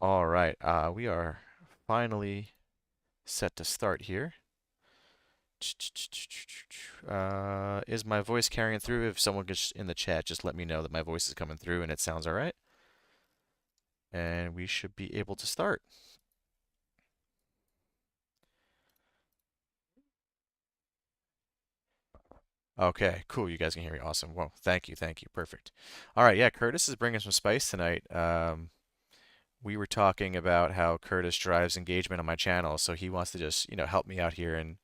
All right, we are finally set to start here. Is my voice carrying through? If someone gets in the chat, just let me know that my voice is coming through and it sounds all right. And we should be able to start. Okay, cool. You guys can hear me. Awesome. Well, thank you, perfect. All right, yeah, Kurtis is bringing some spice tonight. We were talking about how Kurtis drives engagement on my channel, so he wants to just, help me out here and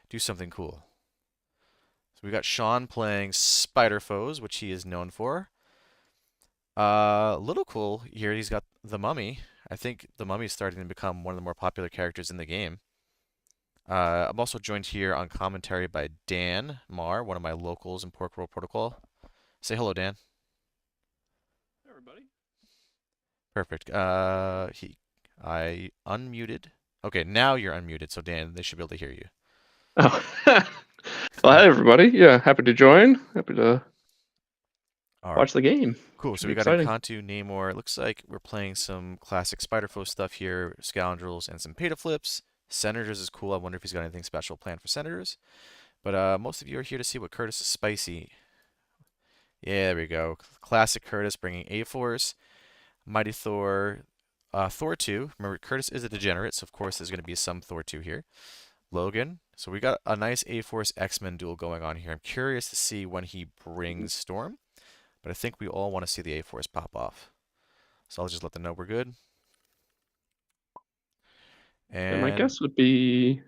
do something cool. So we got Shaun playing Spider Foes, which he is known for. Little cool here, he's got the Mummy. I think the Mummy is starting to become one of the more popular characters in the game. I'm also joined here on commentary by Dan Maher, one of my locals in Pork Roll Protocol. Say hello, Dan. Hey, everybody. Perfect. I unmuted. Okay, now you're unmuted, so Dan, they should be able to hear you. Oh, well, hi everybody. Yeah, happy to join. Happy to All right. watch the game. Cool. Should So be we got exciting. Encanto, Namor. It looks like we're playing some classic Spider-Foe stuff here, Scoundrels, and some Peta Flips. Senators is cool. I wonder if he's got anything special planned for Senators. But most of you are here to see what Kurtis is spicy. Yeah, there we go. Classic Kurtis bringing A-Force, Mighty Thor, Thor 2. Remember, Kurtis is a degenerate, so of course there's going to be some Thor 2 here. Logan. So we got a nice A-Force X-Men duel going on here. I'm curious to see when he brings Storm, but I think we all want to see the A-Force pop off. So I'll just let them know we're good. And my And guess would be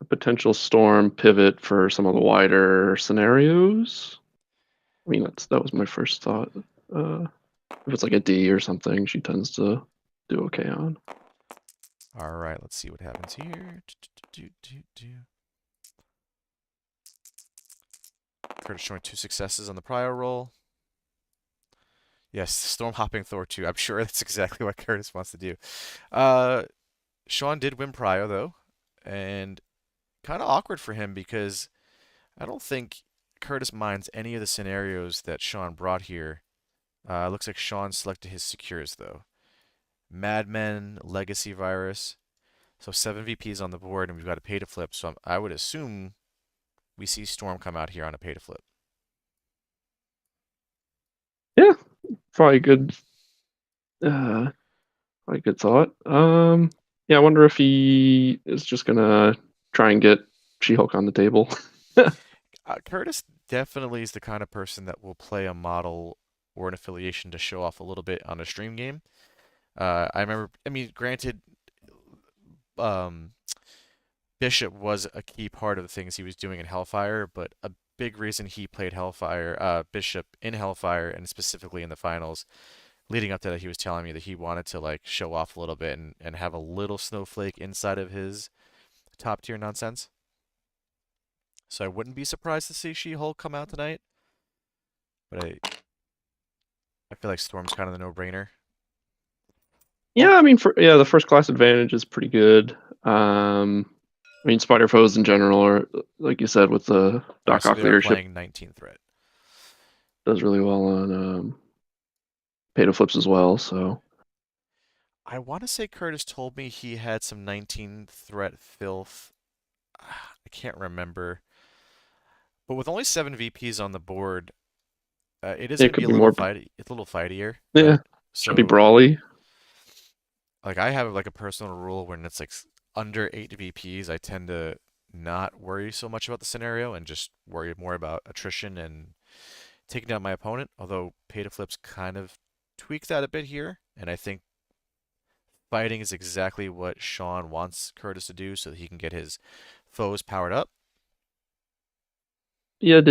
a potential storm pivot for some of the wider scenarios. I mean, that was my first thought. If it's like a D or something, she tends to do okay on. all right, let's see what happens here. Kurtis showing 2 successes on the prior roll. Yes, Storm Hopping Thor 2. I'm sure that's exactly what Kurtis wants to do. Uh, Shaun did win prior though, and kind of awkward for him because I don't think Kurtis minds any of the scenarios that Shaun brought here. Looks like Shaun selected his secures though. Mad Men, Legacy Virus. So 7 VPs on the board, and we've got a pay to flip. So I would assume we see Storm come out here on a pay to flip. Yeah, probably good. Uh, probably good thought. Yeah, I wonder if he is just gonna try and get She-Hulk on the table. Kurtis definitely is the kind of person that will play a model or an affiliation to show off a little bit on a stream game. I remember, I mean, granted, um, Bishop was a key part of the things he was doing in Hellfire, but a big reason he played Bishop in Hellfire, and specifically in the finals, leading up to that, he was telling me that he wanted to like show off a little bit and have a little snowflake inside of his top tier nonsense. So I wouldn't be surprised to see She-Hulk come out tonight, but I feel like Storm's kind of the no-brainer. Yeah, Oh, I mean, the first class advantage is pretty good. I mean, spider foes in general are, like you said, with the all right, Doc so Ock they are leadership, playing 19 threat. does really well on pay flips as well. So I want to say Kurtis told me he had some 19 threat filth. I can't remember. But with only 7 VPs on the board, it is going it to be could a be little more. fighty. It's a little fightier, Yeah, right? should be So, brawly. like, I have like a personal rule when it's like under 8 VPs, I tend to not worry so much about the scenario and just worry more about attrition and taking down my opponent. Although pay to flips kind of tweak that a bit here, and I think fighting is exactly what Shaun wants Kurtis to do so that he can get his foes powered up. Yeah,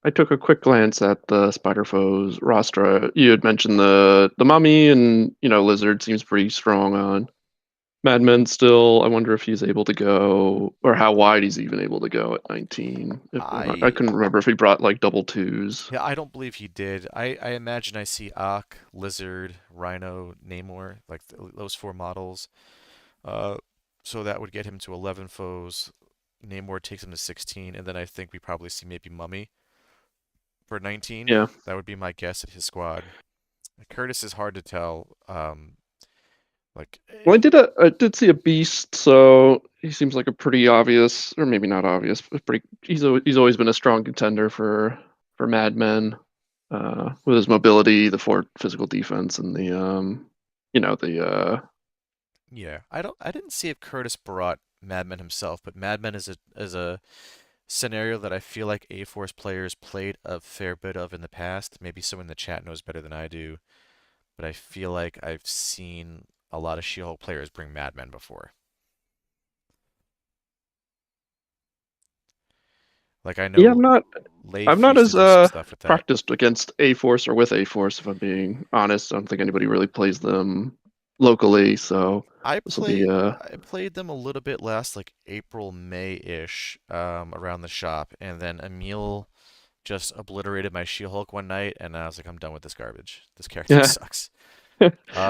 I took a quick glance at the spider foes roster. You had mentioned the mummy and lizard seems pretty strong on Madman still. I wonder if he's able to go, or how wide he's even able to go at 19. I I couldn't remember if he brought like double twos. Yeah, I don't believe he did. I imagine I see Ock, Lizard, Rhino, Namor, like those 4 models. Uh, so that would get him to 11 foes. Namor takes him to 16, and then I think we probably see maybe Mummy for 19. Yeah, That would be my guess at his squad. Kurtis is hard to tell. Like Well, I did see a beast, so he seems like a pretty obvious, or maybe not obvious, but pretty. He's always been a strong contender for Mad Men, with his mobility, the four physical defense, and the the yeah, I didn't see if Kurtis brought Mad Men himself, but Mad Men is a scenario that I feel like A-Force players played a fair bit of in the past. Maybe someone in the chat knows better than I do, but I feel like I've seen a lot of She-Hulk players bring Mad Men before. Like I yeah. know I'm Leif not used to as do some stuff with that. practiced against A Force or with A Force, if I'm being honest. I don't think anybody really plays them locally, so this will be I played them a little bit last like April, May-ish, around the shop, and then Emil just obliterated my She-Hulk one night, and I was like, I'm done with this garbage. This character yeah. sucks.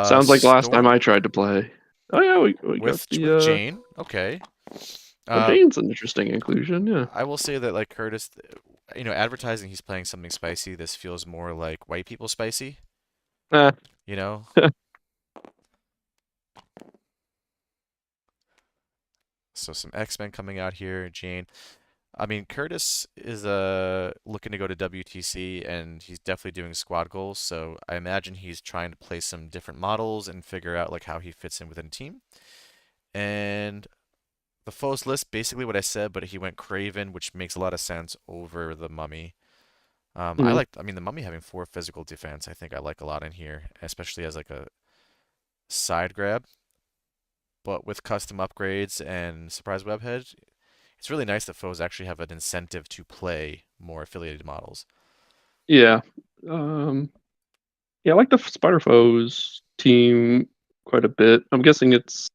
Sounds like the last time Storm I tried to play. Oh yeah, we got the with Jane. Okay. well, Uh, Jane's an interesting inclusion, yeah. I will say that like Kurtis, advertising he's playing something spicy. This feels more like white people spicy. Uh, You know, so some X-Men coming out here. Jane. I mean, Kurtis is looking to go to WTC, and he's definitely doing squad goals. So I imagine he's trying to play some different models and figure out like how he fits in within a team. And the foes list, basically what I said, but he went Craven, which makes a lot of sense over the Mummy. mm, I mean, the Mummy having four physical defense, I think I like a lot in here, especially as like a side grab. But with custom upgrades and surprise webhead, it's really nice that foes actually have an incentive to play more affiliated models. yeah. Um, yeah, I like the Spider Foes team quite a bit. I'm guessing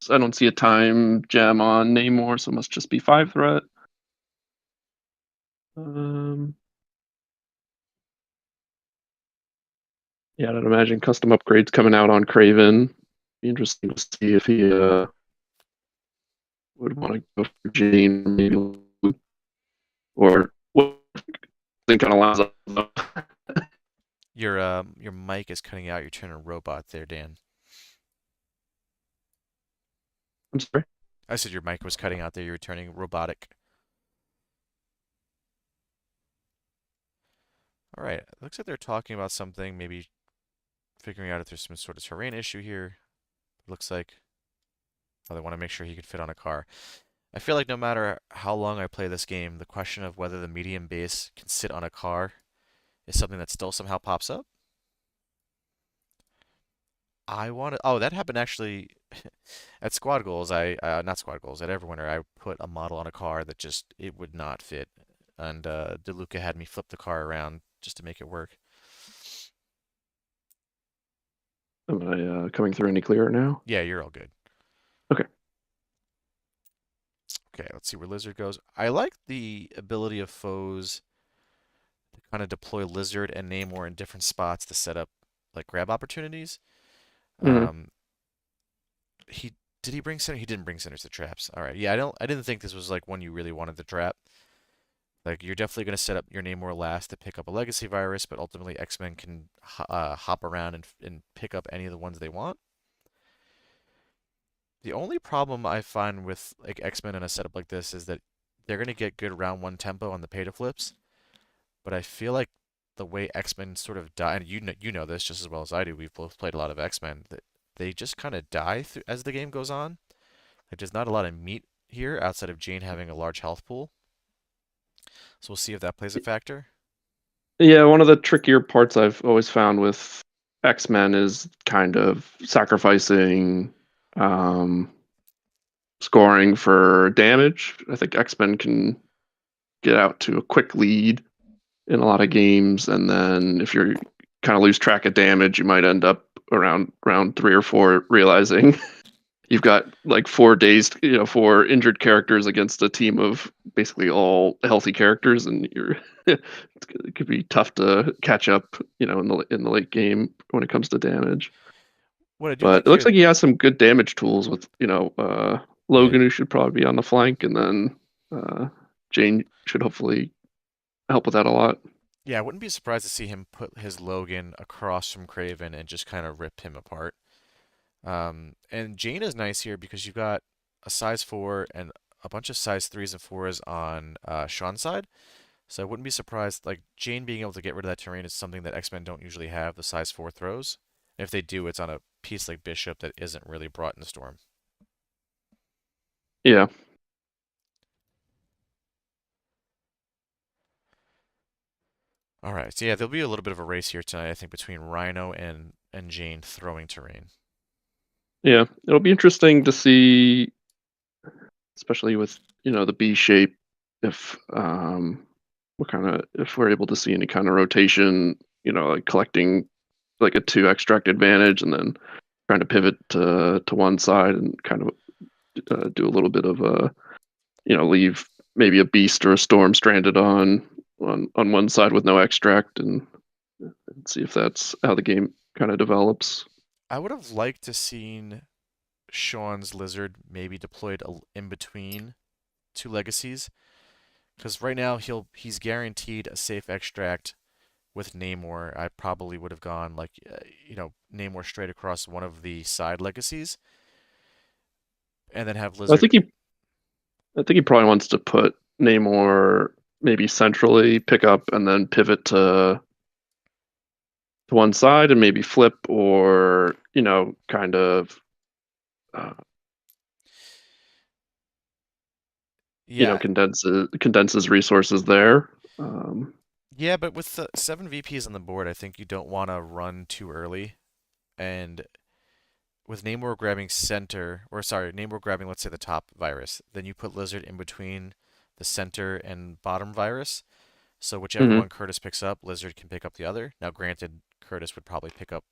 I don't see a time gem on Namor, so it must just be 5 threat. Um, yeah, I'd imagine custom upgrades coming out on Craven. Be interesting to see if he would want to go for Jane, maybe, or what kind of lines up. Your mic is cutting out. You're turning robot there, Dan. I'm sorry. I said your mic was cutting out there. You were turning robotic. All right. It looks like they're talking about something, maybe figuring out if there's some sort of terrain issue here. Looks like, oh, they want to make sure he could fit on a car. I feel like no matter how long I play this game, the question of whether the medium base can sit on a car is something that still somehow pops up. I want to. Oh, that happened actually at Squad Goals. Not Squad Goals, at Everwinter. I put a model on a car that just it would not fit, and DeLuca had me flip the car around just to make it work. Am I coming through any clearer now? Yeah, you're all good. Okay. Okay, let's see where Lizard goes. I like the ability of foes to kind of deploy Lizard and Namor in different spots to set up like grab opportunities. Mm, Um, he did he bring center? He didn't bring centers to traps. All right, yeah, I didn't think this was like one you really wanted to trap. Like you're definitely going to set up your Namor last to pick up a legacy virus, but ultimately X-Men can hop around and pick up any of the ones they want. The only problem I find with like X-Men in a setup like this is that they're going to get good round one tempo on the pay to flips, but I feel like the way X-Men sort of die, and you know this just as well as I do. We've both played a lot of X-Men. That they just kind of die as the game goes on. Like there's not a lot of meat here outside of Jane having a large health pool. So we'll see if that plays a factor. yeah, one of the trickier parts I've always found with X-Men is kind of sacrificing um, scoring for damage. I think X-Men can get out to a quick lead in a lot of games, and then if you're kind of lose track of damage, you might end up around round 3 or 4 realizing you've got like 4 days, 4 injured characters against a team of basically all healthy characters, and it could be tough to catch up, in the late game when it comes to damage. What I do But like it looks here, like he has some good damage tools with, yeah, Logan, who should probably be on the flank, and then Jane should hopefully help with that a lot. Yeah, I wouldn't be surprised to see him put his Logan across from Craven and just kind of rip him apart. And Jane is nice here because you've got a size 4 and a bunch of size 3s and 4s on Shaun's side. So I wouldn't be surprised, like, Jane being able to get rid of that terrain is something that X-Men don't usually have, the size 4 throws. If they do, it's on a piece like Bishop that isn't really brought in the Storm. Yeah, All right, so yeah, there'll be a little bit of a race here tonight, I think, between Rhino and Jane throwing terrain. yeah. It'll be interesting to see, especially with the B shape, if what kind of if we're able to see any kind of rotation. Like collecting like a 2 extract advantage and then trying to pivot to one side and kind of do a little bit of a leave maybe a beast or a storm stranded on one side with no extract and see if that's how the game kind of develops. I would have liked to seen Shaun's Lizard maybe deployed in between two legacies, because right now he's guaranteed a safe extract with Namor. I probably would have gone like Namor straight across one of the side legacies, and then have I Lizard. think he I think he probably wants to put Namor maybe centrally, pick up, and then pivot to one side and maybe flip or kind of uh, Yeah, condenses resources there. Um, yeah, but with the 7 VPs on the board, I think you don't want to run too early. And with Namor grabbing center, or sorry, Namor grabbing, let's say, the top virus, then you put Lizard in between the center and bottom virus. So whichever mhm. one Kurtis picks up, Lizard can pick up the other. Now, granted, Kurtis would probably pick up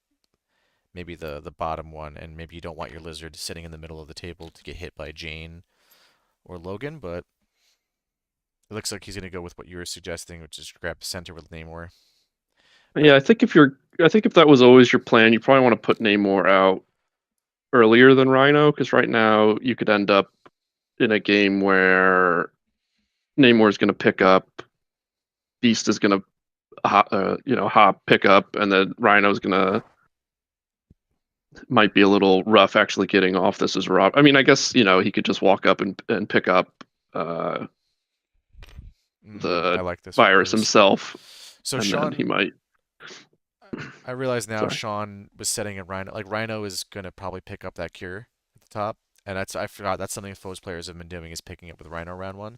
maybe the bottom one, and maybe you don't want your Lizard sitting in the middle of the table to get hit by Jane or Logan, but it looks like he's going to go with what you were suggesting, which is grab center with Namor. But Yeah, I think if that was always your plan, you probably want to put Namor out earlier than Rhino because right now you could end up in a game where Namor is going to pick up, Beast is going to hop pick up, and then Rhino's going to might be a little rough actually getting off. This is Rob. I mean, I guess he could just walk up and pick up uh, I the like this for virus Kurtis. himself, So and then he Shaun, might. I realize now Sorry. Shaun was setting a Rhino. Like Rhino is going to probably pick up that cure at the top. And I forgot that's something Foes players have been doing is picking up with Rhino round one.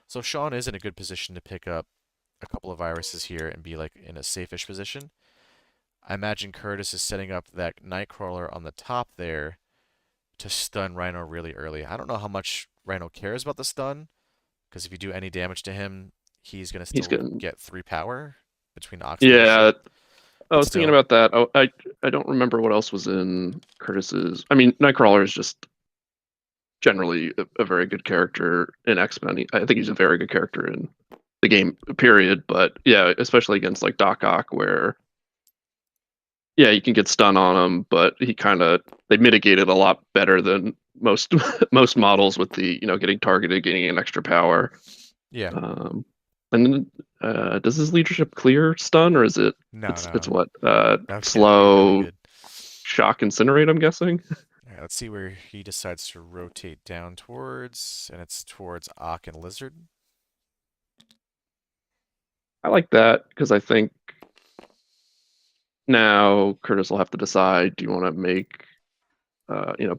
So Shaun is in a good position to pick up a couple of viruses here and be like in a safe-ish position. I imagine Kurtis is setting up that Nightcrawler on the top there to stun Rhino really early. I don't know how much Rhino cares about the stun, because if you do any damage to him, he's gonna He's still getting. get 3 power between Ox and Bishop. Yeah, I But was thinking still, about that. Oh, I don't remember what else was in Curtis's. I mean, Nightcrawler is just generally a very good character in X-Men. I think he's a very good character in the game, period. But yeah, especially against like Doc Ock, where yeah, you can get stun on him, but they mitigated a lot better than most most models with the getting targeted, getting an extra power. yeah. Um, and then, does his leadership clear stun or is it No, it's no, what that would be really slow good. shock incinerate? I'm guessing. All right, let's see where he decides to rotate down towards, and it's towards Ock and Lizard. I like that because I think now Curtis will have to decide: do you want to make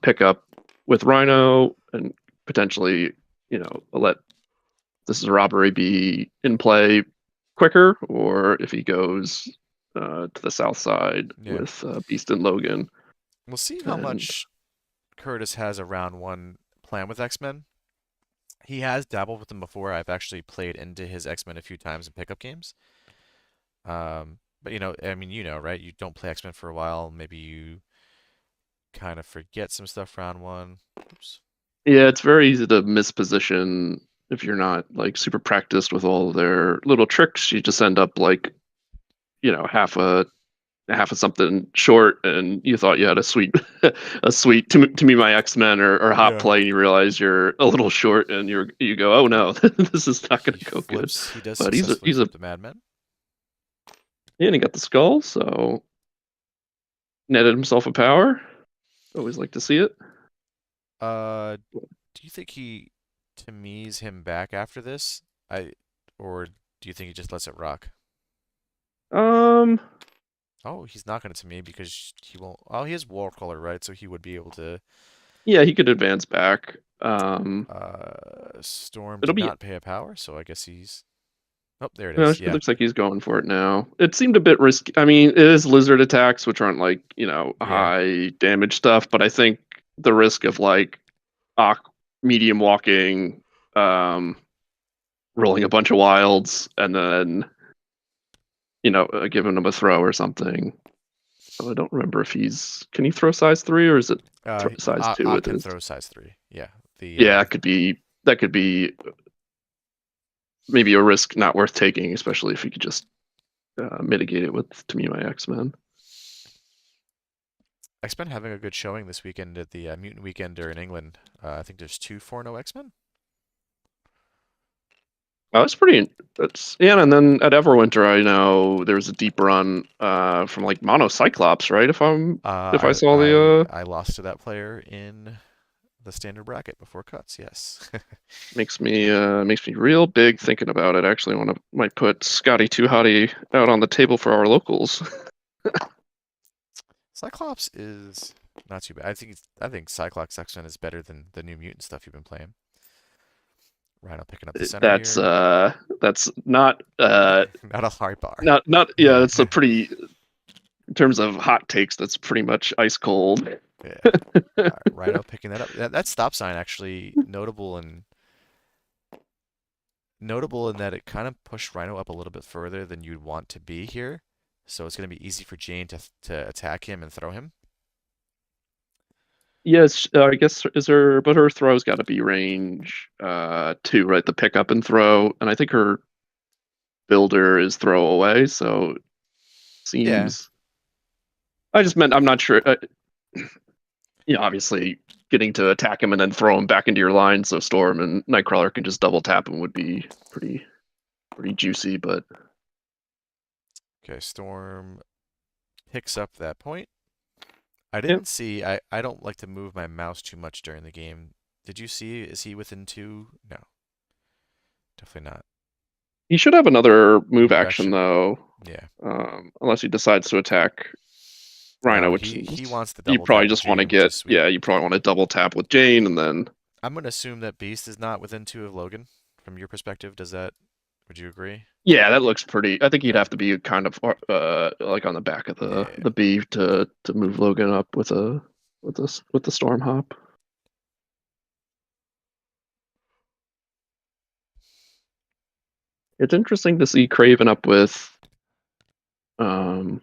pick up with Rhino and potentially let this is a robbery be in play quicker, or if he goes to the south side Yeah, with Beast and Logan. we'll see how And much Kurtis has a round one plan with X-Men. He has dabbled with them before. I've actually played into his X-Men a few times in pickup games. But I mean, right? You don't play X-Men for a while. Maybe you kind of forget some stuff round one. Oops. yeah, it's very easy to misposition if you're not like super practiced with all of their little tricks. You just end up like half of something short, and you thought you had a sweet a sweet to me my X-Men or hot Yeah. play, and you realize you're a little short, and you go, oh no, this is not going He to go good. flips. He does But successfully he's a flip the Madman. Yeah, and he got the skull, so netted himself a power. Always like to see it. Do you think he Tammy's him back after this? I or do you think he just lets it rock? Um, Oh, he's not going to me because he won't. Oh, he has War Color, right? So he would be able to. yeah, he could advance back. Storm It'll did be. not pay a power, so I guess he's. Oh, there it No, is. it Yeah, looks like he's going for it now. It seemed a bit risky. I mean, it is lizard attacks, which aren't like yeah. high damage stuff, but I think the risk of like medium walking, um, rolling a bunch of wilds, and then giving him a throw or something. Oh, I don't remember if can he throw size 3 or is it size 2 I with can his? throw size 3. Yeah, the Yeah, that could be maybe a risk not worth taking, especially if you could just mitigate it with To Me My X-Men. X-Men having a good showing this weekend at the Mutant Weekender in England. I think there's two 4-0 X-Men. Oh, that's pretty. That's yeah, and then at Everwinter, I know there was a deep run from like Mono Cyclops, right? If I saw the I lost to that player in the standard bracket before cuts. Yes. makes me real big thinking about it. Actually, might put Scotty Too Hottie out on the table for our locals. Cyclops is not too bad. I think Cyclops X-Men is better than the New Mutant stuff you've been playing. Rhino picking up the center That's here. that's not Not a hard bar. not yeah. That's a pretty in terms of hot takes. That's pretty much ice cold. Yeah. Rhino picking that up. That stop sign actually notable in that it kind of pushed Rhino up a little bit further than you'd want to be here. So it's going to be easy for Jane to attack him and throw him. Yes, I guess is her, but her throw's got to be range 2, right? The pick up and throw, and I think her builder is throw away. So Yeah. seems. I just meant I'm not sure. Obviously getting to attack him and then throw him back into your line, so Storm and Nightcrawler can just double tap him would be pretty juicy. But Okay, Storm picks up that point. yeah, I don't like to move my mouse too much during the game. Did you see? Is he within 2? No, definitely not. he should have another move Move action action. though, Yeah. unless he decides to attack Rhino, No, which he is wants the you double probably tap with just want to Jane, which get. is sweet. Yeah, you probably want to double tap with Jane and then. I'm gonna assume that Beast is not within 2 of Logan. From your perspective, does that? Would you agree? Yeah, that looks pretty. I think he'd Okay. have to be kind of like on the back of Yeah, the yeah, the B to move Logan up with the storm hop. It's interesting to see Craven up with um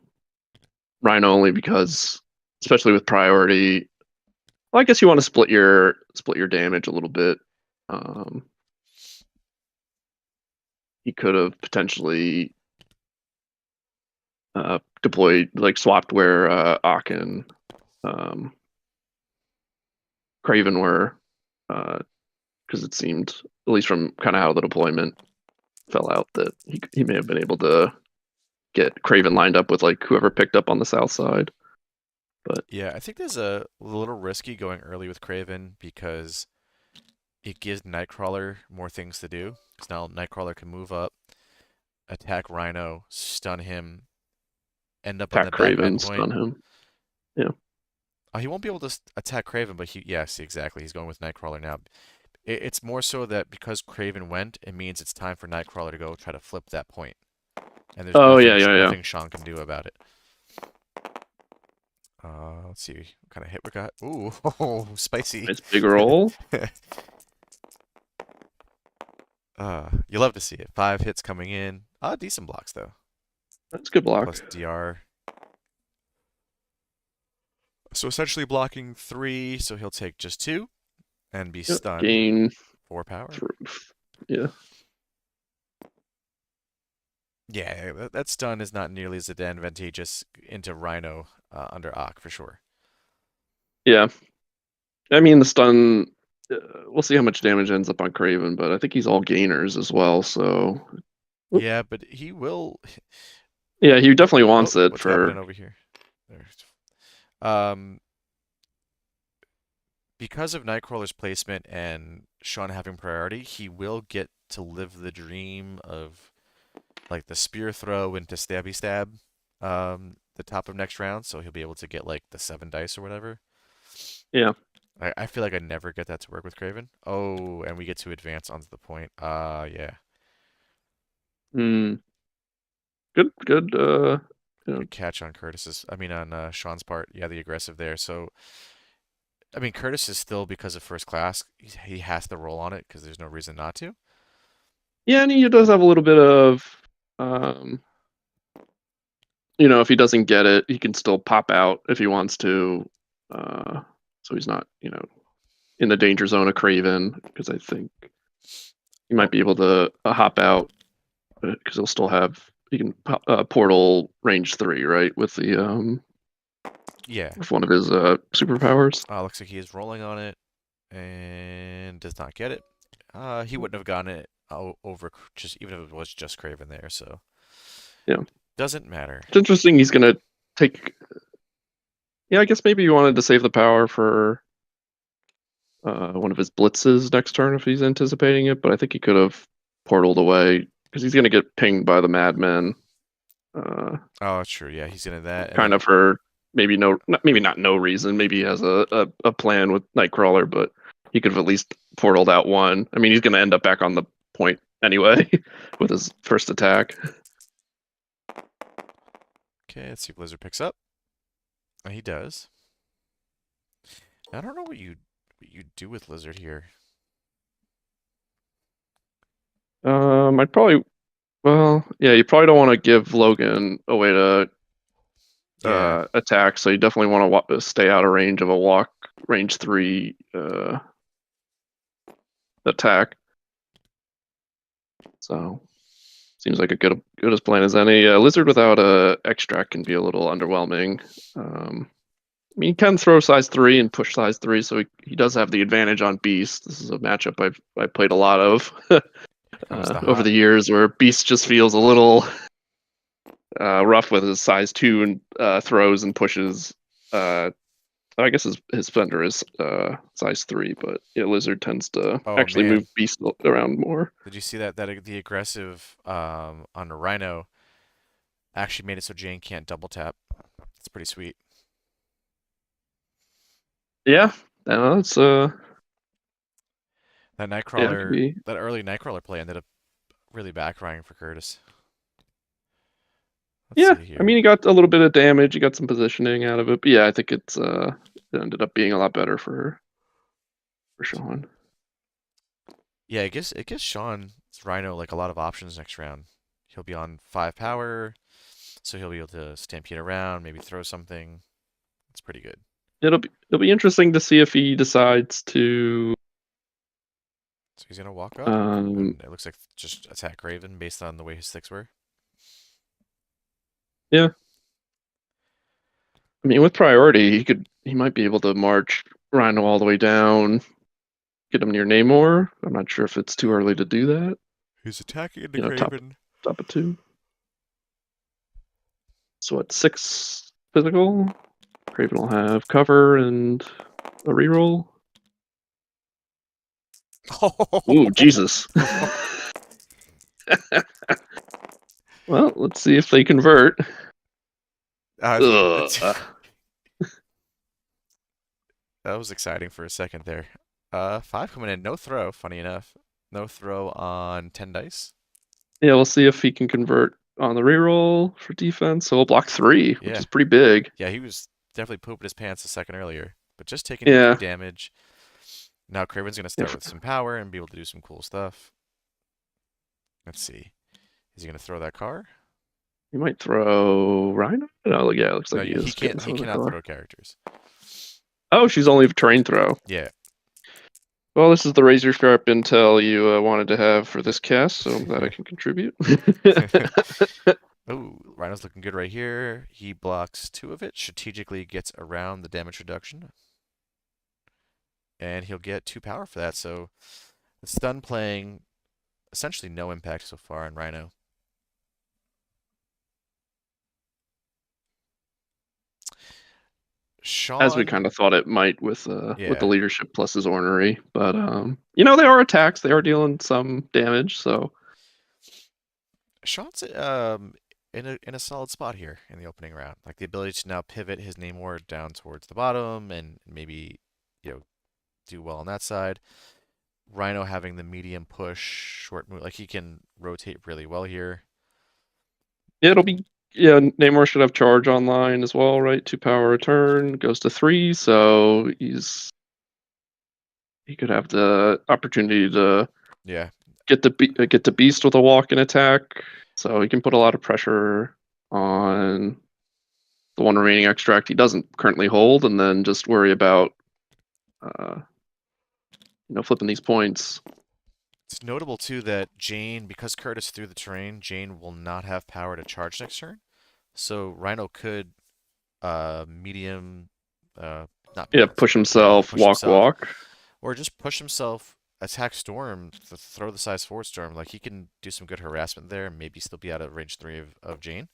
Rhino only because, especially with priority. Well, I guess you want to split your damage a little bit. Um, he could have potentially deployed like swapped where Ock and um, Craven were, because it seemed, at least from kind of how the deployment fell out, that he may have been able to get Craven lined up with like whoever picked up on the south side. But yeah. I think there's a little risky going early with Craven because it gives Nightcrawler more things to do. Because now Nightcrawler can move up, attack Rhino, stun him, end up on attack the back med Craven, point. stun him. Yeah. He won't be able to attack Craven, but yes, exactly. He's going with Nightcrawler now. It's more so that because Craven went, it means it's time for Nightcrawler to go try to flip that point. And there's Oh yeah, yeah, yeah. nothing Shaun can do about it. Let's see what kind of hit we got. Ooh, spicy. Nice big roll. You love to see it. 5 hits coming in. Decent blocks though. That's a good block. Plus DR. So essentially blocking 3, so he'll take just 2 and be Yep. stunned. Gain 4 power. Yeah. Yeah, that stun is not nearly as advantageous into Rhino under Ock for sure. Yeah. I mean, the stun. We'll see how much damage ends up on Craven, but I think he's all gainers as well. So, Yeah, but he will. Yeah, he definitely Oh, wants it what's happening for. over here? There's, um, because of Nightcrawler's placement and Shaun having priority, he will get to live the dream of like the spear throw into stabby stab, the top of next round, so he'll be able to get like the 7 dice or whatever. Yeah. I feel like I never get that to work with Craven. Oh, and we get to advance onto the point. Yeah. Hmm. Good. Good. You know, Good catch on Curtis's. I mean, on Shaun's part. Yeah, the aggressive there. So, I mean, Curtis is still because of first class. He has to roll on it because there's no reason not to. yeah, and he does have a little bit of. Um, if he doesn't get it, he can still pop out if he wants to. So he's not, in the danger zone of Craven because I think he might Oh, be able to hop out because he'll still have he can portal range 3, right, with the yeah. with one of his superpowers. Looks like he is rolling on it and does not get it. He wouldn't have gotten it over just even if it was just Craven there. So Yeah, doesn't matter. it's interesting. He's gonna take. Yeah, I guess maybe he wanted to save the power for one of his blitzes next turn if he's anticipating it, but I think he could have portaled away because he's gonna get pinged by the Madmen. Uh, Oh, true. Yeah, he's gonna that, and Kind then of for maybe not no reason. Maybe he has a plan with Nightcrawler, but he could have at least portaled out one. I mean, he's going to end up back on the point anyway with his first attack. okay, let's see if Blizzard picks up. He does. I don't know what you do with Lizard here. I'd probably well, yeah, you probably don't want to give Logan a way to Yeah, attack, so you definitely want to stay out of range of a walk range 3 attack. So seems like a good as plan as any. Lizard without a extract can be a little underwhelming. I mean, he can throw size 3 and push size 3, so he does have the advantage on Beast. This is a matchup I played a lot of here comes the over hot. the years, where Beast just feels a little rough with his size 2 and throws and pushes. I guess his fender is size 3, but yeah, Lizard tends to Oh actually move man, Beast around more. did you see that the aggressive on the Rhino actually made it so Jane can't double tap? It's pretty sweet. Yeah, it's That yeah, it could Nightcrawler, be. that early Nightcrawler play ended up really backfiring for Curtis. Let's Yeah, see I mean, here. he got a little bit of damage. He got some positioning out of it, but yeah, I think it ended up being a lot better for Shaun. Yeah, it gives Shaun's Rhino like a lot of options next round. He'll be on 5 power, so he'll be able to stampede around, maybe throw something. It's pretty good. It'll be interesting to see if he decides to. So he's gonna walk up, Um, and it looks like just attack Raven based on the way his sticks were. yeah, I mean, with priority, he might be able to march Rhino all the way down, get him near Namor. I'm not sure if it's too early to do that. He's attacking into Top Craven. top of 2. So what, 6 physical? Craven will have cover and a reroll. Ooh, Jesus. Well, let's see if they convert. uh, Ugh. that was exciting for a second there. 5 coming in, no throw. Funny enough, no throw on 10 dice. Yeah, we'll see if he can convert on the reroll for defense. So we'll block 3, which Yeah, is pretty big. yeah, he was definitely pooping his pants a second earlier, but just taking Yeah. 3 damage. Now Craven's gonna Yeah, start with some power and be able to do some cool stuff. Let's see. Is he gonna throw that car? he might throw Rhino. No, yeah, it looks No, like he he is getting can't. out He of the cannot car. throw characters. Oh, she's only terrain throw. Yeah. Well, this is the razor sharp intel you wanted to have for this cast, so I'm glad I can contribute. Oh, Rhino's looking good right here. He blocks 2 of it, strategically gets around the damage reduction, and he'll get 2 power for that. So the stun playing essentially no impact so far on Rhino. as we Shaun, kind of thought it might with the yeah, leadership plus his ornery. But you know, they are attacks. They are dealing some damage. So Shaun's in a solid spot here in the opening round. Like the ability to now pivot his Namor down towards the bottom and maybe you know do well on that side. Rhino having the medium push, short move, like he can rotate really well here. yeah, it'll be yeah. Namor should have charge online as well, right? 2 power return goes to 3, so he could have the opportunity to Yeah, get the beast with a walk and attack. So he can put a lot of pressure on the one remaining extract he doesn't currently hold, and then just worry about uh, flipping these points. it's notable too that Jane, because Kurtis threw the terrain, Jane will not have power to charge next turn. So Rhino could medium, uh, not Yeah, medium push forward, yeah, himself, push walk, himself, walk. or just push himself, attack Storm, throw the size 4 Storm. Like he can do some good harassment there, maybe still be out of range 3 of Jane.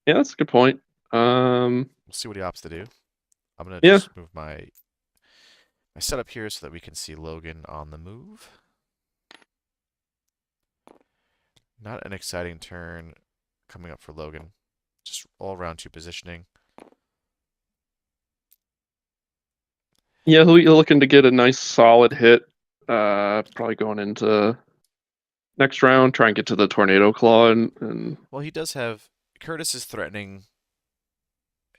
Yeah, that's a good point. Um, We'll see what he opts to do. I'm gonna yeah, just move my setup here so that we can see Logan on the move. Not an exciting turn coming up for Logan. Just all round 2 positioning. yeah, he'll looking to get a nice solid hit. Probably going into next round, try and get to the tornado claw and Well, he does have Kurtis is threatening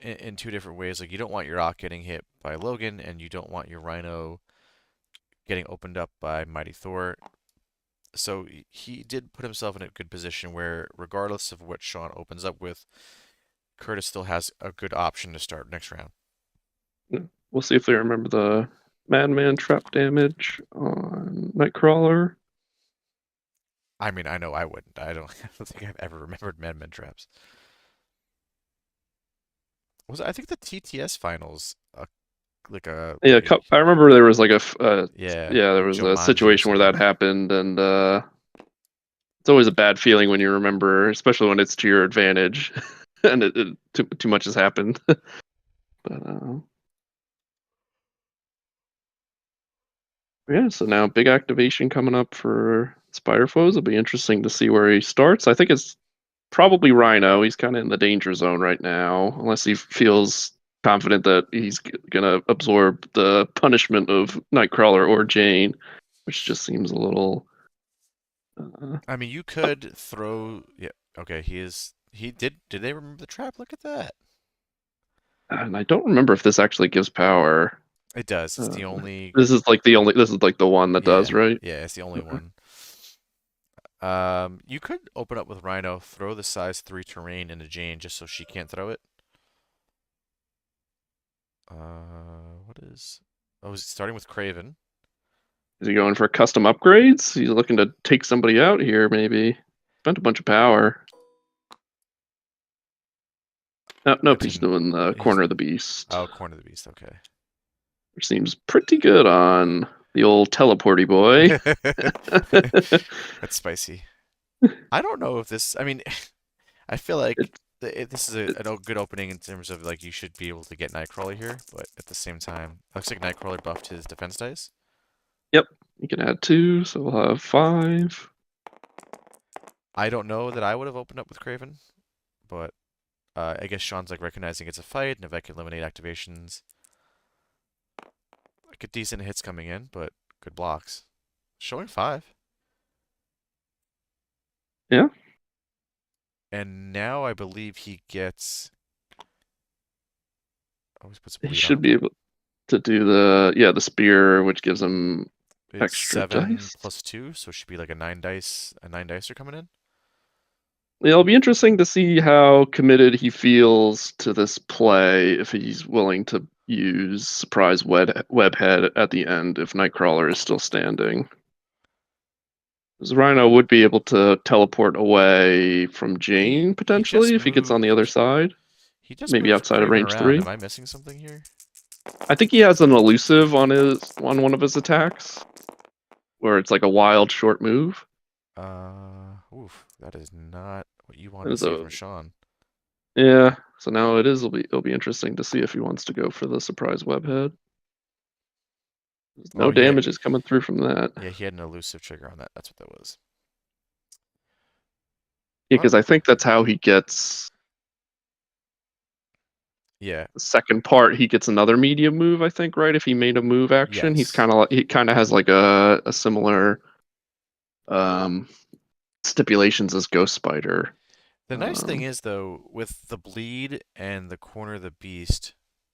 in 2 different ways. Like you don't want your Ock getting hit by Logan, and you don't want your Rhino getting opened up by Mighty Thor. So he did put himself in a good position where, regardless of what Shaun opens up with, Kurtis still has a good option to start next round. we'll see if they remember the Madman trap damage on Nightcrawler. I mean, I know I wouldn't. I don't think I've ever remembered Madman traps. I think the TTS finals like a Yeah, I remember there was like yeah, yeah, there like was a Jumanji or situation where something. that happened, and it's always a bad feeling when you remember, especially when it's to your advantage, and too much has happened. But yeah, so now big activation coming up for Spider Foes. It'll be interesting to see where he starts. I think it's probably Rhino. He's kind of in the danger zone right now, unless he feels confident that he's gonna absorb the punishment of Nightcrawler or Jane, which just seems a little. Uh, I mean, you could throw. Yeah, okay. He did. Did they remember the trap? Look at that. and I don't remember if this actually gives power. It does. It's Uh, the only. this is like the only. This is like the one that does, Yeah, right? yeah. It's the only Okay. one. You could open up with Rhino, throw the size 3 terrain into Jane just so she can't throw it. What is? Oh, is it starting with Craven? Is he going for custom upgrades? He's looking to take somebody out here, maybe. Spent a bunch of power. No, nope, Good he's to. doing the He's corner of the beast, oh, Corner of the Beast. Okay. which seems pretty good on the old teleporty boy. That's spicy. I don't know if this. I mean, I feel like It's this is a good opening in terms of like you should be able to get Nightcrawler here, but at the same time, looks like Nightcrawler buffed his defense dice. yep. You can add 2, so we'll have 5. I don't know that I would have opened up with Craven, but I guess Shaun's like recognizing it's a fight, and if I can eliminate activations, like a decent hits coming in, but good blocks. Showing 5, Yeah, and now I believe he gets. Always puts a he bleed on should him. be able to do the spear, which gives him It's extra 7 dice. plus 2, so it should be like a 9 dicer coming in. It'll be interesting to see how committed he feels to this play if he's willing to use surprise webhead at the end if Nightcrawler is still standing. Because Rhino would be able to teleport away from Jane He just potentially if he gets on the other moved. side, He just maybe moved outside of Craven range around. 3. Am I missing something here? I think he has an elusive on one of his attacks where it's like a wild short move. Oof, that is not what you want to There's see a from Shaun. yeah, So now it'll be interesting to see if he wants to go for the surprise webhead. Oh, No damage is coming through from that. yeah, he had an elusive trigger on that. That's what that was. Yeah, Well, because I think that's how he gets yeah, the second part. He gets another medium move, I think, right? If he made a move action, yes. he kind of has like a similar um stipulations as Ghost Spider. The nice thing Um, is though, with the bleed and the corner of the beast,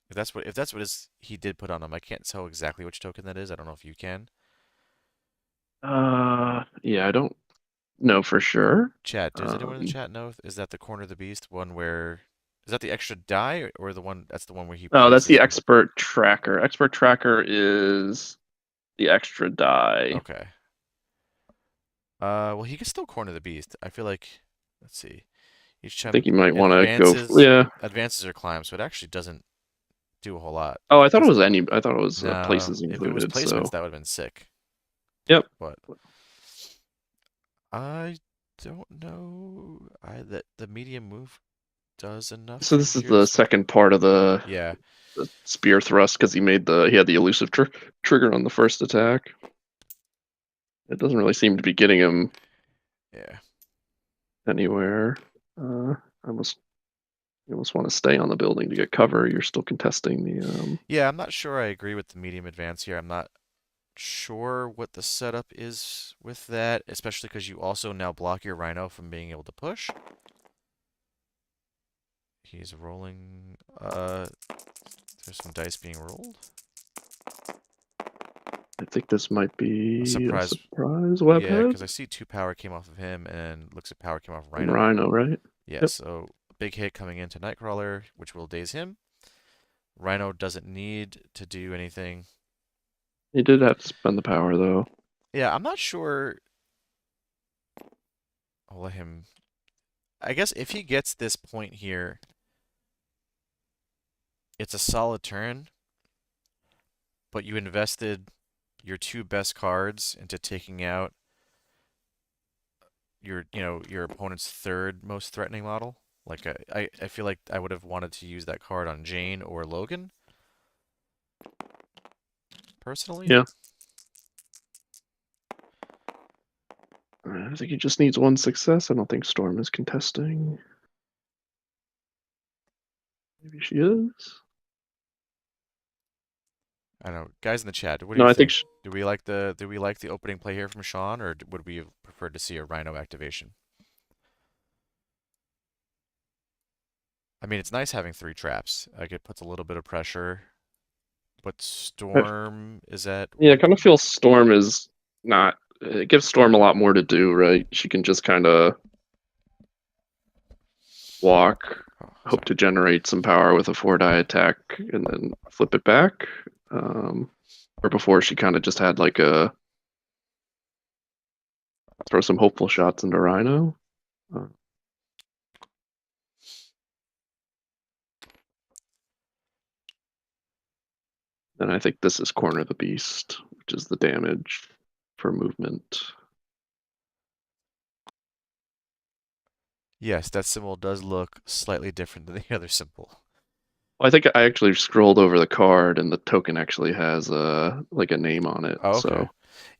if that's what he did put on him, I can't tell exactly which token that is. I don't know if you can. yeah, I don't know for sure. Chat, does anyone in the Um, chat know? Is that the corner of the beast one where is that the extra die or the one that's the one where he oh, that's places the him? expert tracker. Expert tracker is the extra die. Okay. Well, he can still corner the beast. I feel like, let's see. Each I think time you might want to go. advances, Yeah. advances or climbs, so it actually doesn't do a whole lot. Oh, I thought it Does was it? any. I thought it was No. places If it was included. placements, So, that would have been sick. yep. But I don't know. I that the medium move does enough So for this is the Juice. second part of Yeah. the spear thrust because he had the elusive trigger on the first attack. It doesn't really seem to be getting him Yeah. anywhere. I almost you almost want to stay on the building to get cover. You're still contesting the Yeah, I'm not sure I agree with the medium advance here. I'm not sure what the setup is with that, especially because you also now block your Rhino from being able to push. He's rolling. There's some dice being rolled. I think this might A be a surprise. surprise Yeah, webhead because I see 2 power came off of him and looks like power came off and Rhino. Rhino, right? Yeah, Yep, so big hit coming into Nightcrawler, which will daze him. Rhino doesn't need to do anything. he did have to spend the power though. Yeah, I'm not sure. I'll let him. I guess if he gets this point here, it's a solid turn, but you invested your 2 best cards into taking out your opponent's third most threatening model. Like I feel like I would have wanted to use that card on Jane or Logan personally. Yeah, I think he just needs one success. I don't think Storm is contesting. Maybe she is. I don't know, guys in the chat. What do No, you I think think? Do we like the opening play here from Shaun, or would we have preferred to see a Rhino activation? I mean, it's nice having 3 traps. Like it puts a little bit of pressure. But Storm is at yeah, I what? kind of feel Storm is not. It gives Storm a lot more to do, right? She can just kind of walk, Oh, hope sorry. to generate some power with a 4-die attack, and then flip it back. Um, or before she kind of just had like a throw some hopeful shots into Rhino. Uh, and I think this is Corner the Beast, which is the damage for movement. Yes, that symbol does look slightly different than the other symbol. Well, I think I actually scrolled over the card, and the token actually has like a name on it. Oh, okay. So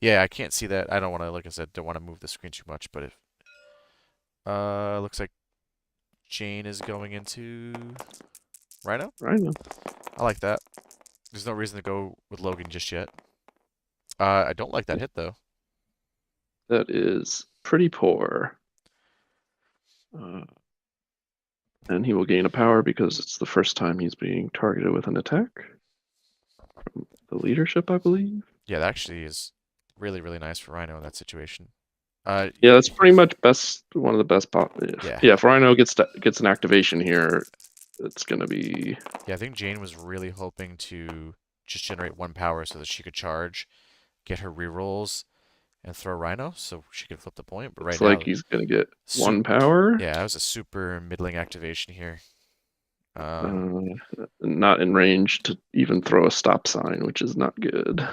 Yeah, I can't see that. I don't want to, like I said, don't want to move the screen too much, but if looks like Jane is going into Rhino. Rhino, I like that. There's no reason to go with Logan just yet. I don't like that hit though. that is pretty poor. Uh, and he will gain a power because it's the first time he's being targeted with an attack from the leadership, I believe. Yeah, that actually is really, really nice for Rhino in that situation. Yeah, that's pretty much one of the best pop. Yeah. Yeah, if Rhino gets an activation here, it's gonna be Yeah, I think Jane was really hoping to just generate 1 power so that she could charge, get her rerolls, and throw Rhino so she could flip the point. But right looks like now, he's gonna get soup. 1 power. Yeah, that was a super middling activation here. Uh, Not in range to even throw a stop sign, which is not good.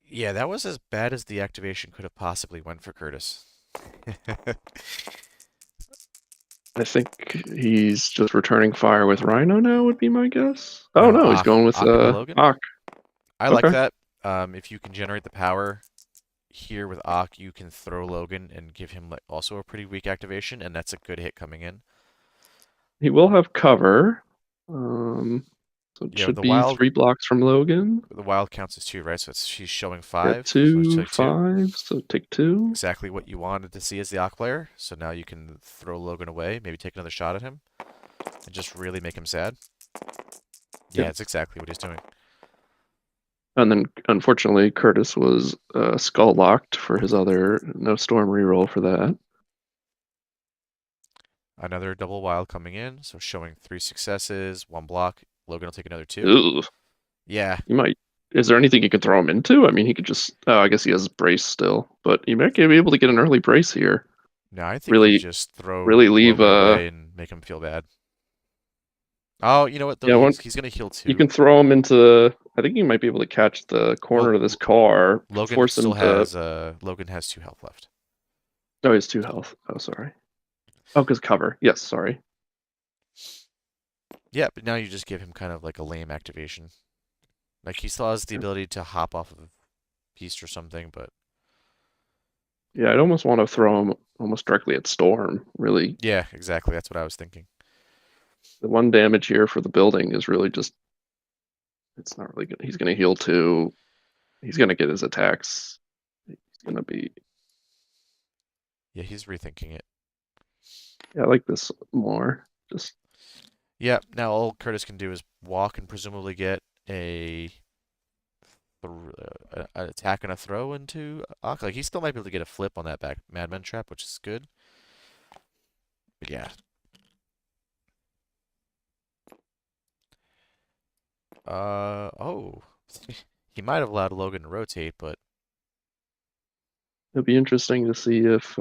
Yeah, that was as bad as the activation could have possibly went for Kurtis. I think he's just returning fire with Rhino now, would be my guess. Oh No, no, he's going with Ock into Logan. Ock. I like Okay. that. If you can generate the power here with Ock, you can throw Logan and give him like also a pretty weak activation, and that's a good hit coming in. He will have cover. Um, so it Yeah, should be 3 blocks from Logan. the wild counts as two, right? So she's showing Get 5, so it's 2, like 2. 5, so take 2. Exactly what you wanted to see as the Ock player. So now you can throw Logan away, maybe take another shot at him, and just really make him sad. Yeah, Yep. it's exactly what he's doing. And then unfortunately, Kurtis was skull locked for his other no storm reroll for that. Another double wild coming in, so showing 3 successes, 1 block. Logan will take another 2. Ugh. Yeah, You might. Is there anything you can throw him into? I mean, he could just. Oh, I guess he has brace still, but you might be able to get an early brace here. no, I think you Really, just throw really leave. Logan away and make him feel bad. Oh, you know what though? Yeah, He's gonna heal you 2. can throw him into. I think you might be able to catch the corner Well, of this car, Logan force him still to. has Logan has 2 health left. Oh, he has 2 health. Oh, sorry. Oh, because cover. Yes, sorry. Yeah, but now you just give him kind of like a lame activation. Like he still has the ability to hop off of a beast or something, but Yeah, I'd almost want to throw him almost directly at Storm. Really, yeah, exactly. That's what I was thinking. the one damage here for the building is really just. It's not really good. He's going to heal 2. He's going to get his attacks. He's going to be. Yeah, he's rethinking it. Yeah, I like this more. Just Yeah, now all Kurtis can do is walk and presumably get an attack and a throw into Ock. Like he still might be able to get a flip on that back Madman trap, which is good. But yeah. Oh. He might have allowed Logan to rotate, but it'll be interesting to see if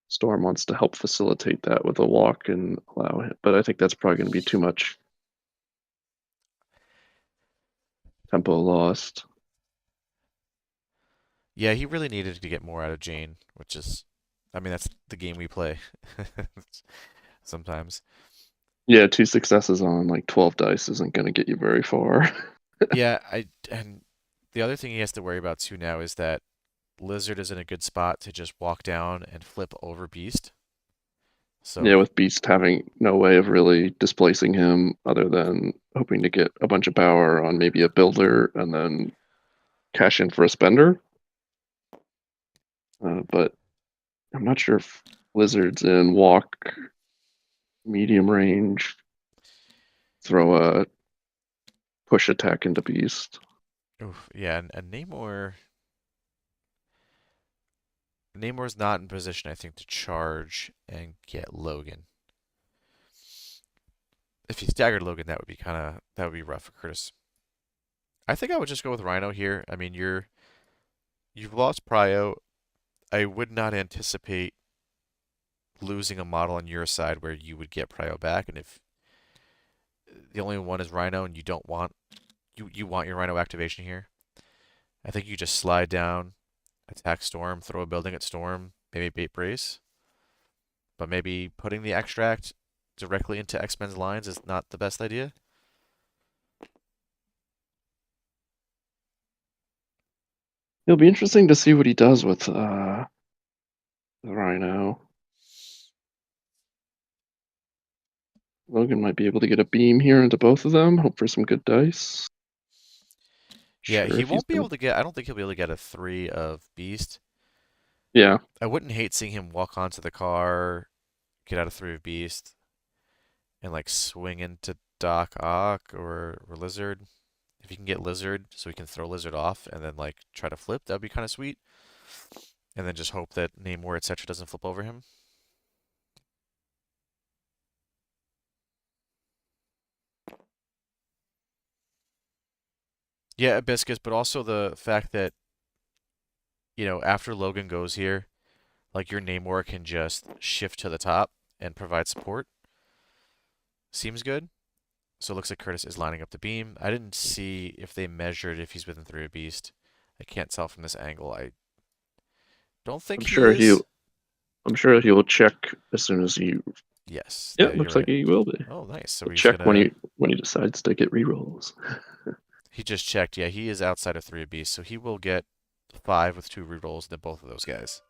Storm wants to help facilitate that with a walk and allow him. But I think that's probably going to be too much tempo lost. yeah, he really needed to get more out of Jane, which is, I mean, that's the game we play sometimes. Yeah, 2 successes on like 12 dice isn't going to get you very far. Yeah, and the other thing he has to worry about too now is that Lizard is in a good spot to just walk down and flip over Beast. Yeah, So with Beast having no way of really displacing him other than hoping to get a bunch of power on maybe a builder and then cash in for a spender. But I'm not sure if Lizard's in walk medium range, throw a push attack into Beast. oof, yeah, and Namor's not in position, I think, to charge and get Logan. If he staggered Logan, that would be rough for Curtis. I think I would just go with Rhino here. I mean, you've lost Prio. I would not anticipate losing a model on your side where you would get Prio back, and if the only one is Rhino and you want your Rhino activation here, I think you just slide down, attack Storm, throw a building at Storm, maybe bait brace. But maybe putting the extract directly into X-Men's lines is not the best idea. It'll be interesting to see what he does with the Rhino. Logan might be able to get a beam here into both of them. Hope for some good dice. Yeah, Sure, he if he's won't be gonna. able to get. I don't think he'll be able to get a 3 of Beast. Yeah, I wouldn't hate seeing him walk onto the car, get out of 3 of Beast, and like swing into Doc Ock or Lizard. If you can get Lizard, so he can throw Lizard off and then like try to flip, that would be kind of sweet. And then just hope that Namor, etc. doesn't flip over him. Yeah, Abiscus, but also the fact that, after Logan goes here, like your Namor can just shift to the top and provide support. Seems good. So it looks like Kurtis is lining up the beam. I didn't see if they measured if he's within 3 of Beast. I can't tell from this angle. I don't think I'm he sure he. is. I'm sure he will check as soon as he Yes, Yeah, you're looks like right. he will be. Oh, nice. So We'll he's check when gonna. he decides to get rerolls. He just checked. Yeah, he is outside of 3 of beasts, so he will get 5 with 2 rerolls to both of those guys.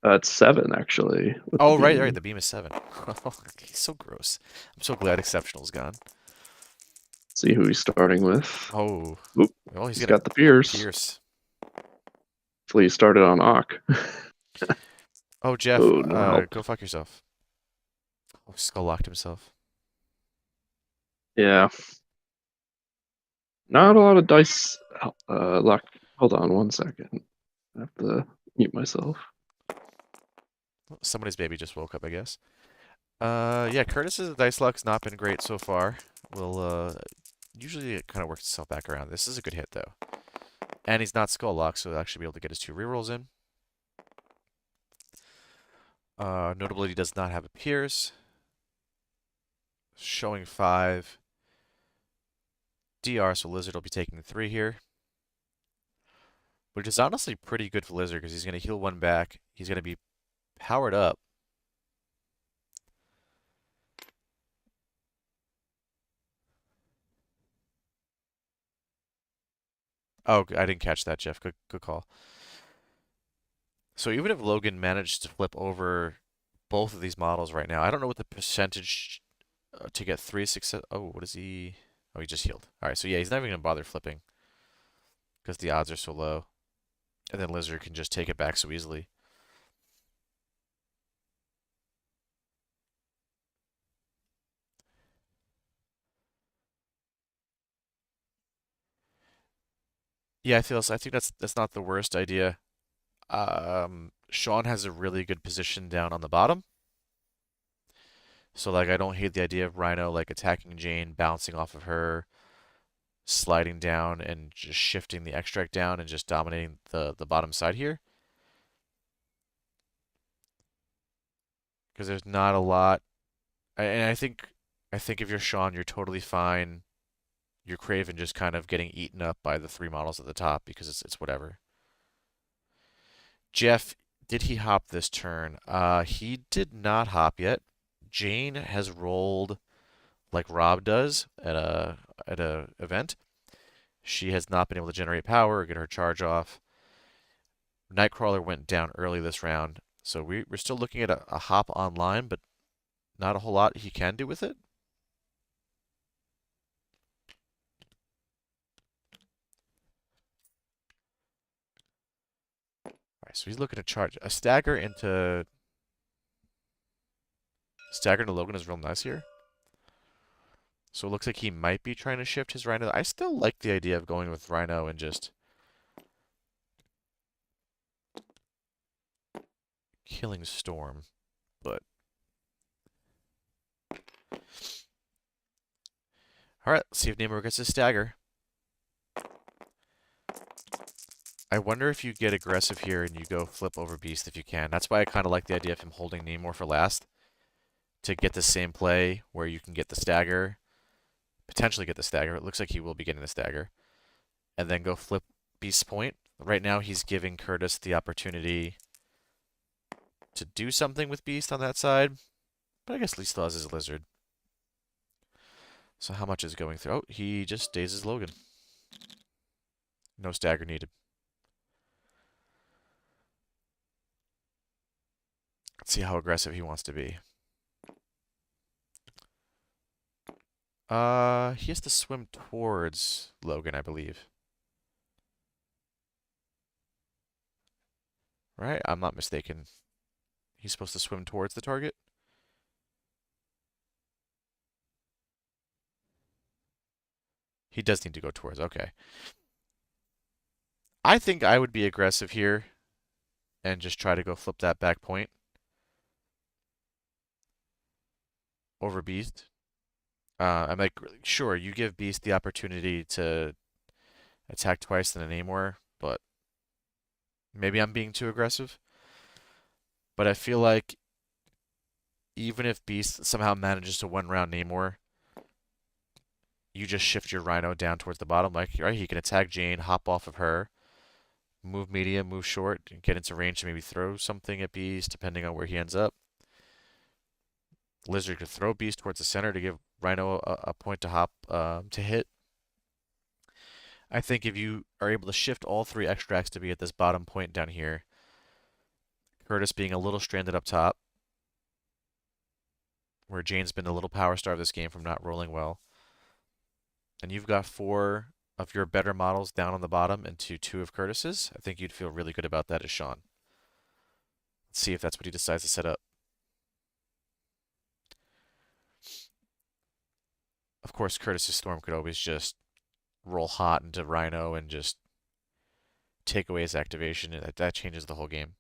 It's 7 actually with the Oh, right, right. beam. The beam is 7. He's so gross. I'm so glad Exceptional's gone. See who he's starting with. Oh, Oop, well, he's he's gonna got the Pierce. pierce. Hopefully he started on Ock. Oh, Jeff, Oh, no help. go fuck yourself. Oh, Skull locked himself. Yeah, not a lot of dice luck. Hold on 1 second. I have to mute myself. Somebody's baby just woke up, I guess. Yeah, Curtis's dice luck's not been great so far. Will usually it kind of works itself back around. This is a good hit though, and he's not skull locked, so he'll actually be able to get his 2 rerolls in. Notably, he does not have a pierce. Showing 5. DR, so Lizard will be taking 3 here. Which is honestly pretty good for Lizard because he's going to heal 1 back. He's going to be powered up. Oh, I didn't catch that, Jeff. Good call. So even if Logan managed to flip over both of these models right now, I don't know what the percentage to get 3 success. Oh, what is he? Oh, he just healed. All right, so yeah, he's not even going to bother flipping because the odds are so low. And then Lizard can just take it back so easily. Yeah, I think that's not the worst idea. Shaun has a really good position down on the bottom. So like I don't hate the idea of Rhino like attacking Jane, bouncing off of her, sliding down and just shifting the extract down and just dominating the bottom side here. Because there's not a lot. And I think if you're Shaun, you're totally fine. You're Craven just kind of getting eaten up by the 3 models at the top because it's whatever. Jeff, did he hop this turn? He did not hop yet. Jane has rolled like Rob does at a event. She has not been able to generate power or get her charge off. Nightcrawler went down early this round, so we're still looking at a hop online, but not a whole lot he can do with it. All right, so he's looking to charge a stagger into Logan is real nice here. So it looks like he might be trying to shift his Rhino. I still like the idea of going with Rhino and just killing Storm, but all right, let's see if Namor gets his stagger. I wonder if you get aggressive here and you go flip over Beast if you can. That's why I kind of like the idea of him holding Namor for last to get the same play where you can get the stagger, potentially get the stagger. It looks like he will be getting the stagger, and then go flip Beast's point. Right now, he's giving Kurtis the opportunity to do something with Beast on that side, but I guess at least still has his Lizard. So how much is going through? Oh, he just dazes Logan. No stagger needed. Let's see how aggressive he wants to be. He has to swim towards Logan, I believe. Right? I'm not mistaken. He's supposed to swim towards the target? He does need to go towards. Okay. I think I would be aggressive here and just try to go flip that back point over Beast. I'm like, sure, you give Beast the opportunity to attack twice in a Namor, but maybe I'm being too aggressive. But I feel like even if Beast somehow manages to 1 round Namor, you just shift your Rhino down towards the bottom. Like, right, he can attack Jane, hop off of her, move medium, move short, get into range to maybe throw something at Beast, depending on where he ends up. Lizard could throw Beast towards the center to give Rhino a point to hop to hit. I think if you are able to shift all three extracts to be at this bottom point down here, Kurtis being a little stranded up top, where Jane's been a little power star of this game from not rolling well, and you've got four of your better models down on the bottom into two of Kurtis's, I think you'd feel really good about that as Shaun. Let's see if that's what he decides to set up. Of course, Kurtis's Storm could always just roll hot into Rhino and just take away his activation, and that changes the whole game.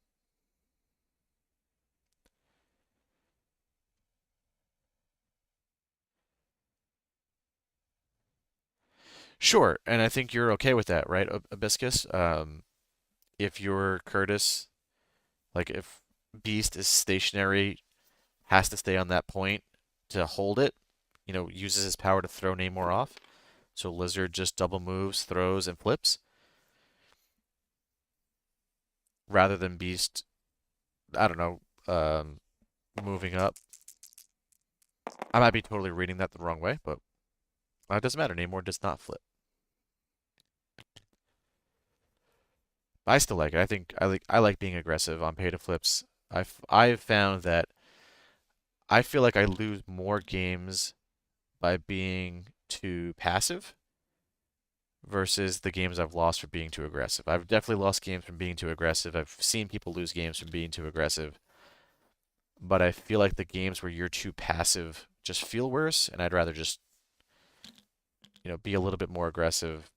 Sure, and I think you're okay with that, right, Abiscus? If you're Kurtis, like if Beast is stationary, has to stay on that point to hold it, uses his power to throw Namor off. So Lizard just double moves, throws, and flips, rather than Beast, I don't know, moving up. I might be totally reading that the wrong way, but it doesn't matter. Namor does not flip. I still like it. I like being aggressive on pay to flips. I've found that I feel like I lose more games by being too passive versus the games I've lost for being too aggressive. I've definitely lost games from being too aggressive. I've seen people lose games from being too aggressive, but I feel like the games where you're too passive just feel worse, and I'd rather just, be a little bit more aggressive,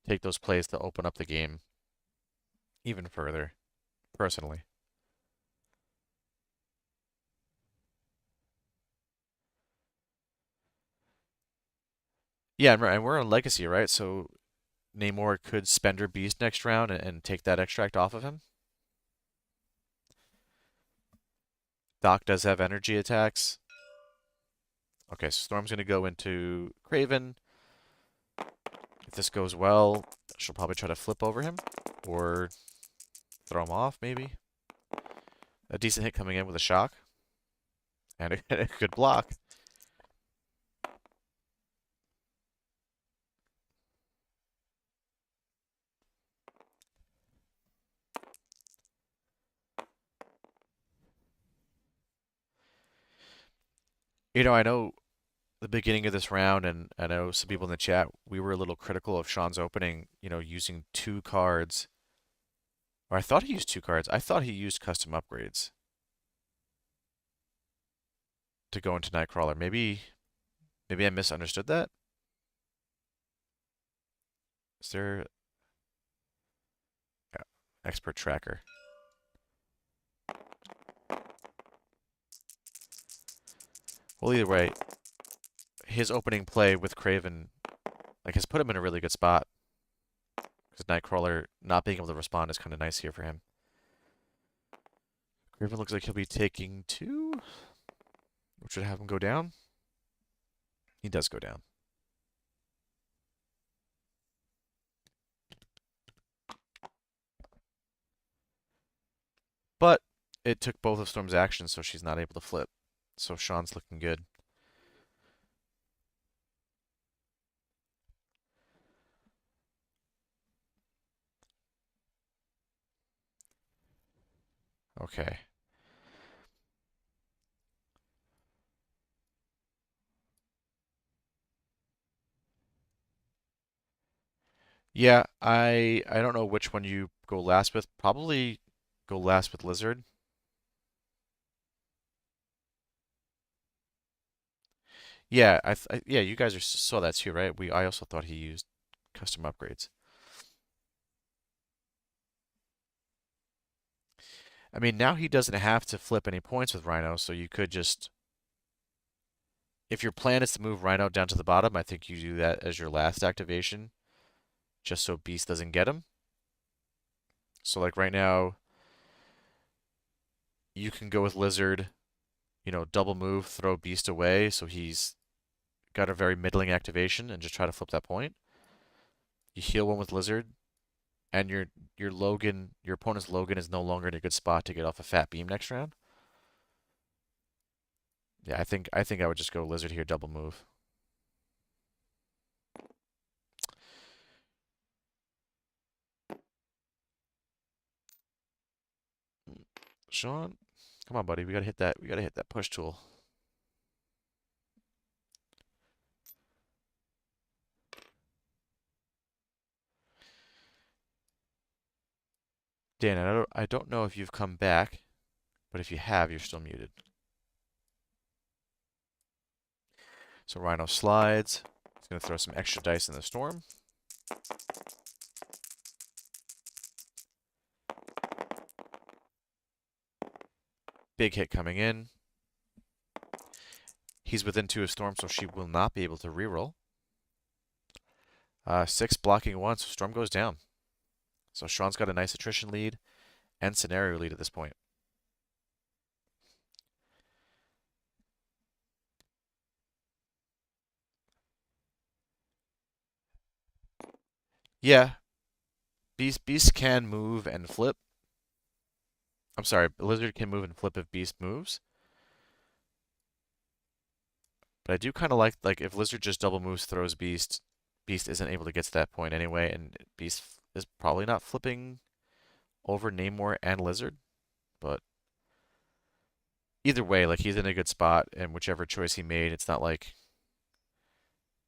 take those plays to open up the game even further, personally. Yeah, and we're on Legacy, right? So Namor could Spender Beast next round and take that extract off of him. Doc does have energy attacks. Okay, so Storm's going to go into Kraven. If this goes well, she'll probably try to flip over him or throw him off, maybe. A decent hit coming in with a shock and a good block. I know the beginning of this round, and I know some people in the chat, we were a little critical of Shaun's opening, using two cards. Or I thought he used two cards. I thought he used custom upgrades to go into Nightcrawler. Maybe I misunderstood that. Is there yeah, expert tracker? Well, either way, his opening play with Kraven has put him in a really good spot because Nightcrawler not being able to respond is kind of nice here for him. Kraven looks like he'll be taking two, which would have him go down. He does go down. But it took both of Storm's actions, so she's not able to flip. So Shaun's looking good. Okay. Yeah, I don't know which one you go last with. Probably go last with Lizard. Yeah, yeah, you guys saw that too, right? I also thought he used custom upgrades. I mean, now he doesn't have to flip any points with Rhino, so you could just, if your plan is to move Rhino down to the bottom, I think you do that as your last activation, just so Beast doesn't get him. So like right now, you can go with Lizard, double move, throw Beast away, so he's got a very middling activation, and just try to flip that point. You heal one with Lizard, and your opponent's Logan is no longer in a good spot to get off a fat beam next round. Yeah, I think I would just go lizard here, double move. Shaun, come on, buddy. We gotta hit that. We gotta hit that push tool. Dan, I don't know if you've come back, but if you have, you're still muted. So Rhino slides. He's gonna throw some extra dice in the storm. Big hit coming in. He's within 2 of Storm, so she will not be able to reroll. 6 blocking 1, so Storm goes down. So Shaun's got a nice attrition lead and scenario lead at this point. Yeah, Beast can move and flip. I'm sorry, Lizard can move and flip if Beast moves. But I do kind of like if Lizard just double moves, throws Beast, Beast isn't able to get to that point anyway, and Beast is probably not flipping over Namor and Lizard. But either way, like he's in a good spot, and whichever choice he made, it's not like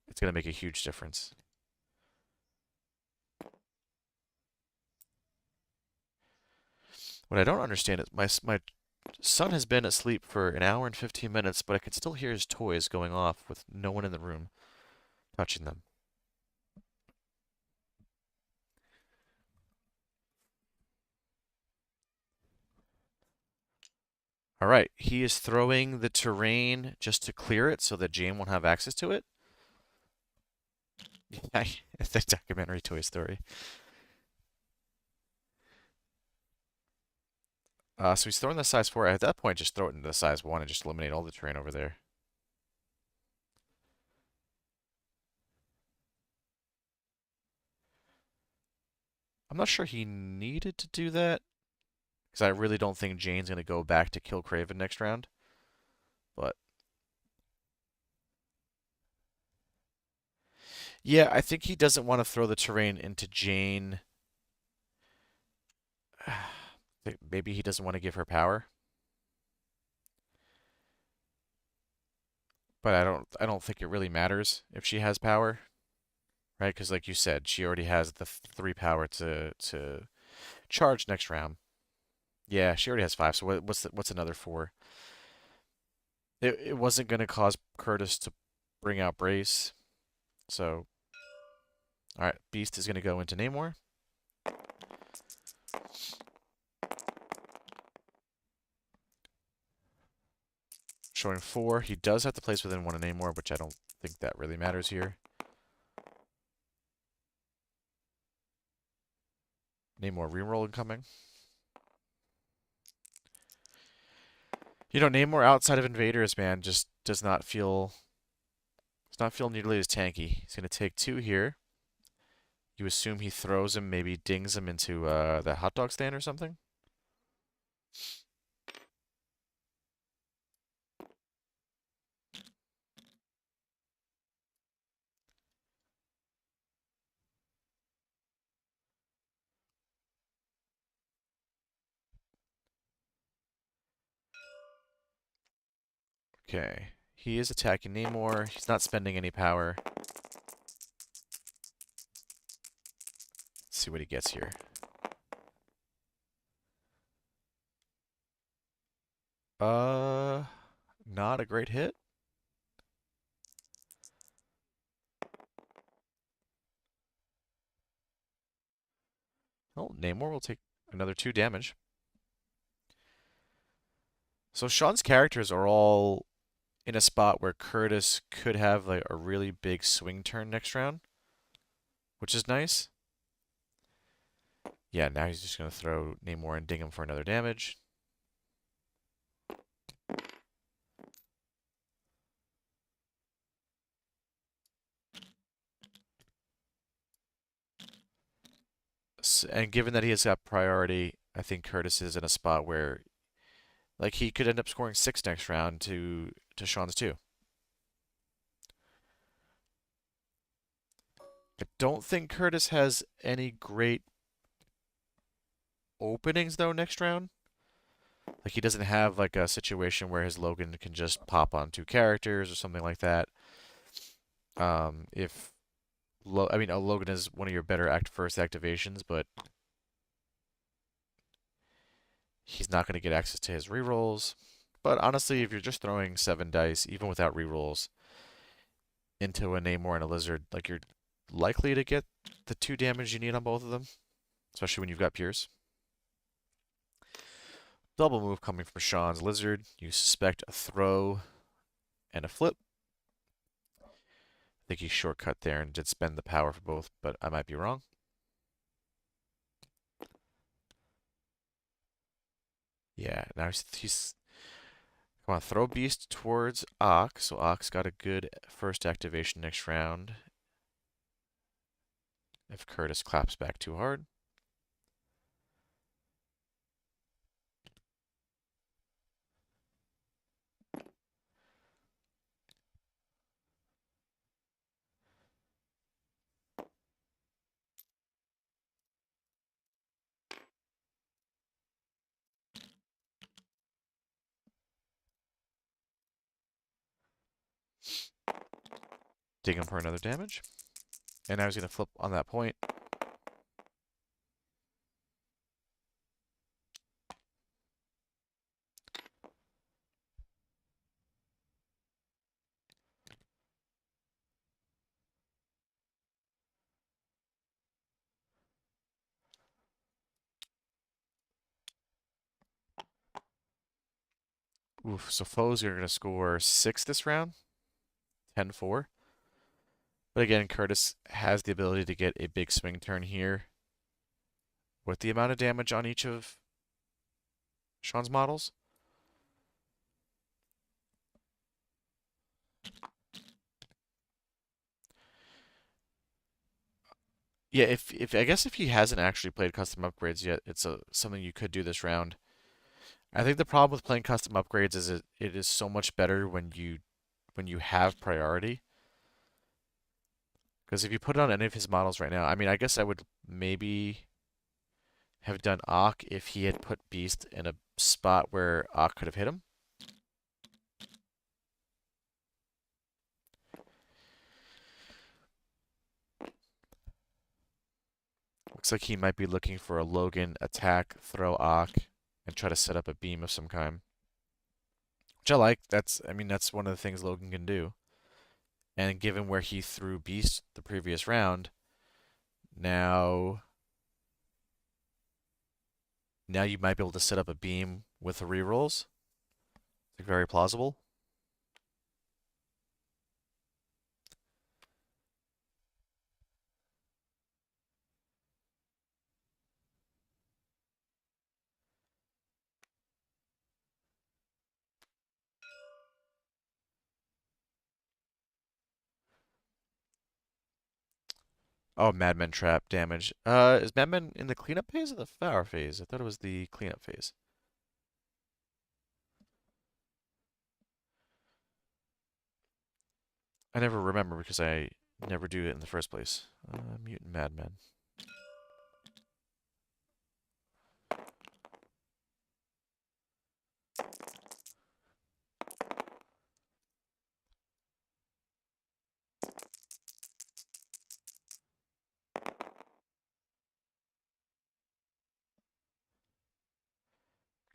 it's gonna make a huge difference. What I don't understand is my son has been asleep for an hour and 15 minutes, but I can still hear his toys going off with no one in the room touching them. All right, he is throwing the terrain just to clear it so that Jane won't have access to it. Yeah, it's a documentary Toy Story. So he's throwing the size 4. At that point, just throw it into the size 1 and just eliminate all the terrain over there. I'm not sure he needed to do that, because I really don't think Jane's going to go back to kill Craven next round. But yeah, I think he doesn't want to throw the terrain into Jane. Maybe he doesn't want to give her power. But I don't think it really matters if she has power, right? Because like you said, she already has the 3 power to charge next round. Yeah, she already has 5. So what's another 4? It wasn't going to cause Kurtis to bring out Brace. So, all right, Beast is going to go into Namor. Showing 4. He does have to place within 1 of Namor, which I don't think that really matters here. Namor reroll incoming. Namor outside of Invaders, man, just does not feel nearly as tanky. He's going to take 2 here. You assume he throws him, maybe dings him into the hot dog stand or something? Okay. He is attacking Namor. He's not spending any power. Let's see what he gets here. Not a great hit. Oh, Namor will take another 2 damage. So Shaun's characters are all in a spot where Kurtis could have like a really big swing turn next round, which is nice. Yeah, now he's just going to throw Namor and ding him for another damage. And given that he has got priority, I think Kurtis is in a spot where like he could end up scoring 6 next round to Shaun's too. I don't think Kurtis has any great openings though next round. Like he doesn't have like a situation where his Logan can just pop on two characters or something like that. If I mean, a Logan is one of your better first activations, but he's not going to get access to his rerolls. But honestly, if you're just throwing 7 dice, even without rerolls, into a Namor and a Lizard, like you're likely to get the 2 damage you need on both of them, especially when you've got Pierce. Double move coming from Shaun's Lizard. You suspect a throw and a flip. I think he shortcut there and did spend the power for both, but I might be wrong. Yeah, now he's come on, throw Beast towards Ock. So Ock's got a good first activation next round. If Kurtis claps back too hard. Dig him for another damage. And now he's going to flip on that point. Oof, so foes are going to score 6 this round. 10-4. But again, Kurtis has the ability to get a big swing turn here with the amount of damage on each of Shaun's models. Yeah, if I guess if he hasn't actually played custom upgrades yet, it's something you could do this round. I think the problem with playing custom upgrades is it is so much better when you have priority. Because if you put it on any of his models right now, I mean, I guess I would maybe have done Ock if he had put Beast in a spot where Ock could have hit him. Looks like he might be looking for a Logan attack, throw Ock, and try to set up a beam of some kind. Which I like. I mean, that's one of the things Logan can do. And given where he threw Beast the previous round, now you might be able to set up a beam with the rerolls. It's very plausible. Oh, Madman Trap damage. Is Madman in the cleanup phase or the Flower phase? I thought it was the cleanup phase. I never remember because I never do it in the first place. Mutant Madman.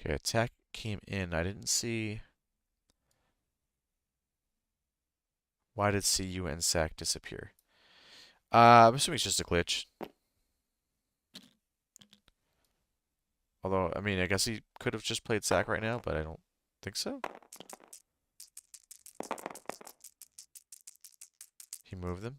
Okay, attack came in. I didn't see. Why did CU and SAC disappear? I'm assuming it's just a glitch. Although, I mean, I guess he could have just played SAC right now, but I don't think so. He moved them.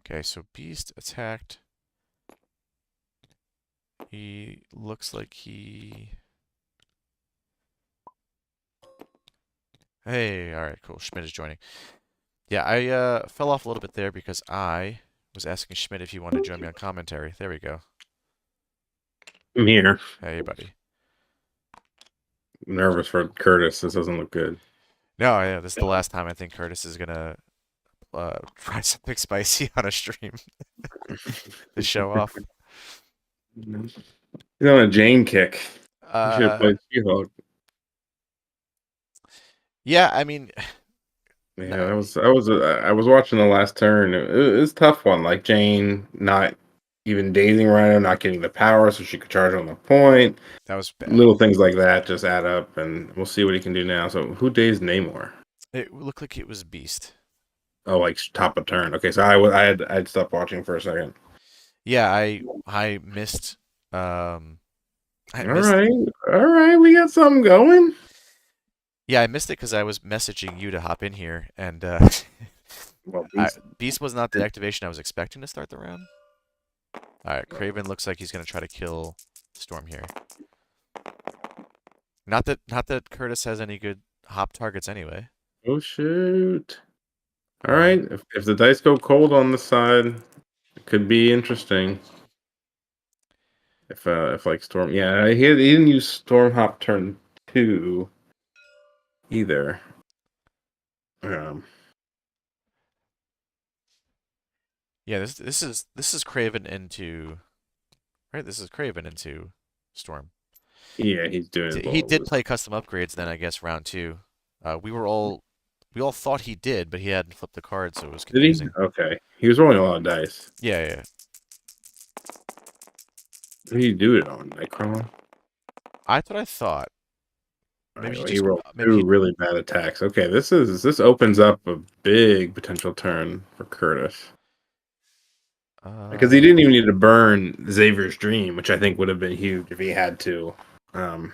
Okay, so Beast attacked. He looks like he... Hey, alright, cool. Schmidt is joining. Yeah, I fell off a little bit there because I was asking Schmidt if he wanted to join me on commentary. There we go. I'm here. Hey, buddy. I'm nervous for Kurtis. This doesn't look good. No, yeah, this is the last time I think Kurtis is gonna try something spicy on a stream to show off. He's on a Jane kick. He should have Uh, played She-Hulk. yeah, I mean, Yeah, no, I was watching the last turn. It was a tough one. Like Jane not even dazing Rhino, not getting the power so she could charge on the point. that was bad. Little things like that just add up, and we'll see what he can do now. So who dazed Namor? It looked like it was Beast. Oh, like top of turn. Okay, so I'd stopped watching for a second. Yeah, I missed um I All missed right, all right, we got something going. yeah, I missed it because I was messaging you to hop in here, and Well, I, Beast. Beast was not the activation I was expecting to start the round. All right, Craven looks like he's gonna try to kill Storm here. Not that Kurtis has any good hop targets anyway. Oh shoot! All Uh, right, if the dice go cold on this side, it could be interesting. If like Storm, yeah, he didn't use Storm Hop turn 2 either. Um, yeah, this is Craven into right. This is Craven into Storm. yeah, he's doing his He little. did play custom upgrades then, I guess, round two. We all thought he did, but he hadn't flipped the card, so it was Did he? confusing. Okay, he was rolling a lot of dice. Yeah, yeah, yeah. What did he do it on? Nightcrawler? That's what I thought. All Maybe right, he well, he just rolled maybe two he really bad attacks. Okay, this opens up a big potential turn for Kurtis. Because he uh didn't even need to burn Xavier's dream, which I think would have been huge if he had to um,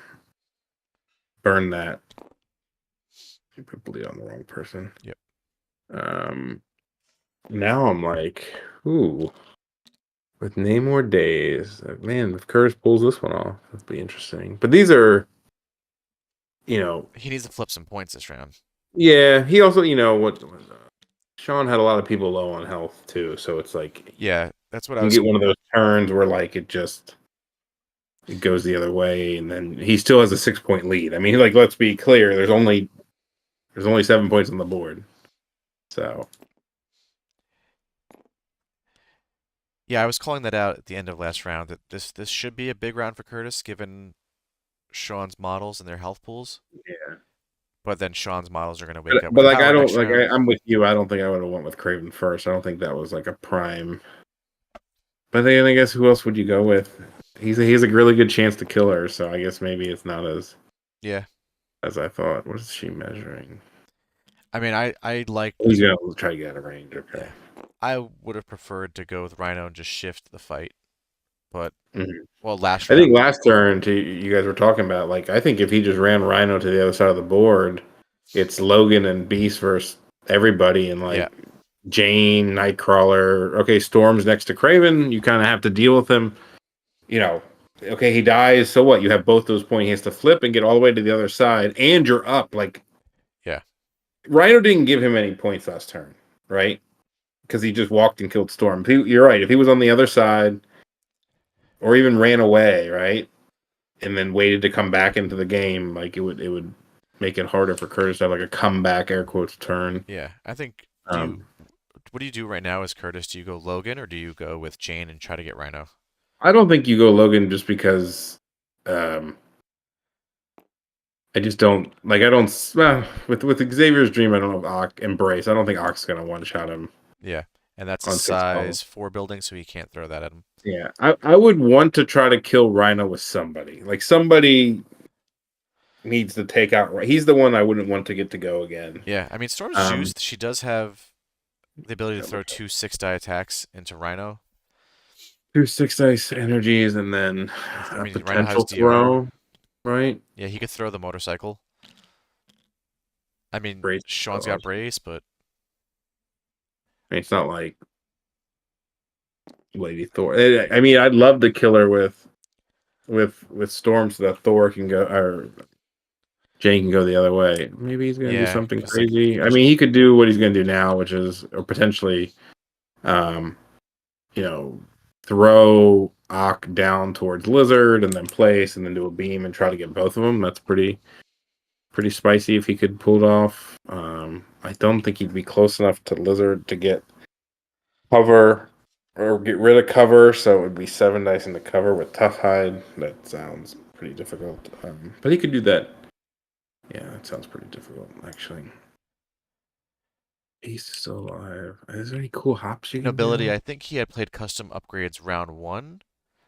burn that. You put bleed on the wrong person. yep. Um, now I'm like, ooh, with Namor days, man, if Curtis pulls this one off, that'd be interesting. But these are, you know, He needs to flip some points this round. yeah. He also, Shaun had a lot of people low on health too, so it's like Yeah, that's what I you was. get one of those turns where like it goes the other way, and then he still has a 6 point lead. I mean, like let's be clear, there's only 7 points on the board, so Yeah, I was calling that out at the end of last round that this should be a big round for Kurtis given Shaun's models and their health pools. yeah. But then Shaun's models are going to But wake up but with like I power don't next like round. I'm with you. I don't think I would have went with Craven first. I don't think that was like a prime. But then I guess who else would you go with? He's a really good chance to kill her, so I guess maybe it's not Yeah. as I thought. What is she measuring? I mean, I He's liked. gonna try to get out of range. Okay. Yeah. I would have preferred to go with Rhino and just shift the fight. But Mhm. well, last I think round, last turn you guys were talking about like I think if he just ran Rhino to the other side of the board, it's Logan and Beast versus everybody and yeah, like Jane, Nightcrawler. Okay, Storm's next to Craven. You kind of have to deal with him. You know, okay, he dies. So what? You have both those points. He has to flip and get all the way to the other side, and you're up. Like yeah, Rhino didn't give him any points last turn, right? Because he just walked and killed Storm. You're right. If he was on the other side or even ran away, right, and then waited to come back into the game, like it would make it harder for Curtis to have like a comeback air quotes turn. yeah. I think. Um, What do you do right now as Curtis? Do you go Logan or do you go with Jane and try to get Rhino? I don't think you go Logan just because um, I just don't like. I don't with Xavier's dream. I don't know if embrace. I don't think Ock's gonna one shot him Yeah, and that's a on 6 ball. size 4 building, so you can't throw that at him. Yeah, I would want to try to kill Rhino with somebody. Like somebody needs to take out. He's the one I wouldn't want to get to go again. Yeah, I mean Storm's Um, juiced. She does have the ability to throw two 6-die attacks into Rhino. two 6 dice energies and then I a mean Rhino has potential DR. throw, right? Yeah, he could throw the motorcycle. I mean Brace. Shaun's got brace, but It's not like Lady Thor. I mean, I'd love to kill her with Storm so that Thor can go or Jane can go the other way. Maybe he's going to do Yeah, something 'cause, like, crazy. I mean, he could do what he's going to do now, which is or potentially, um, you know, throw Ock down towards Lizard and then place and then do a beam and try to get both of them. That's pretty spicy if he could pull it off. I don't think he'd be close enough to Lizard to get cover or get rid of cover, so it would be 7 dice in the cover with Tough Hide. That sounds pretty difficult. But he could do that. Yeah, that sounds pretty difficult, actually. He's still alive. Is there any cool hops you can Nobility, do? I think he had played custom upgrades round 1.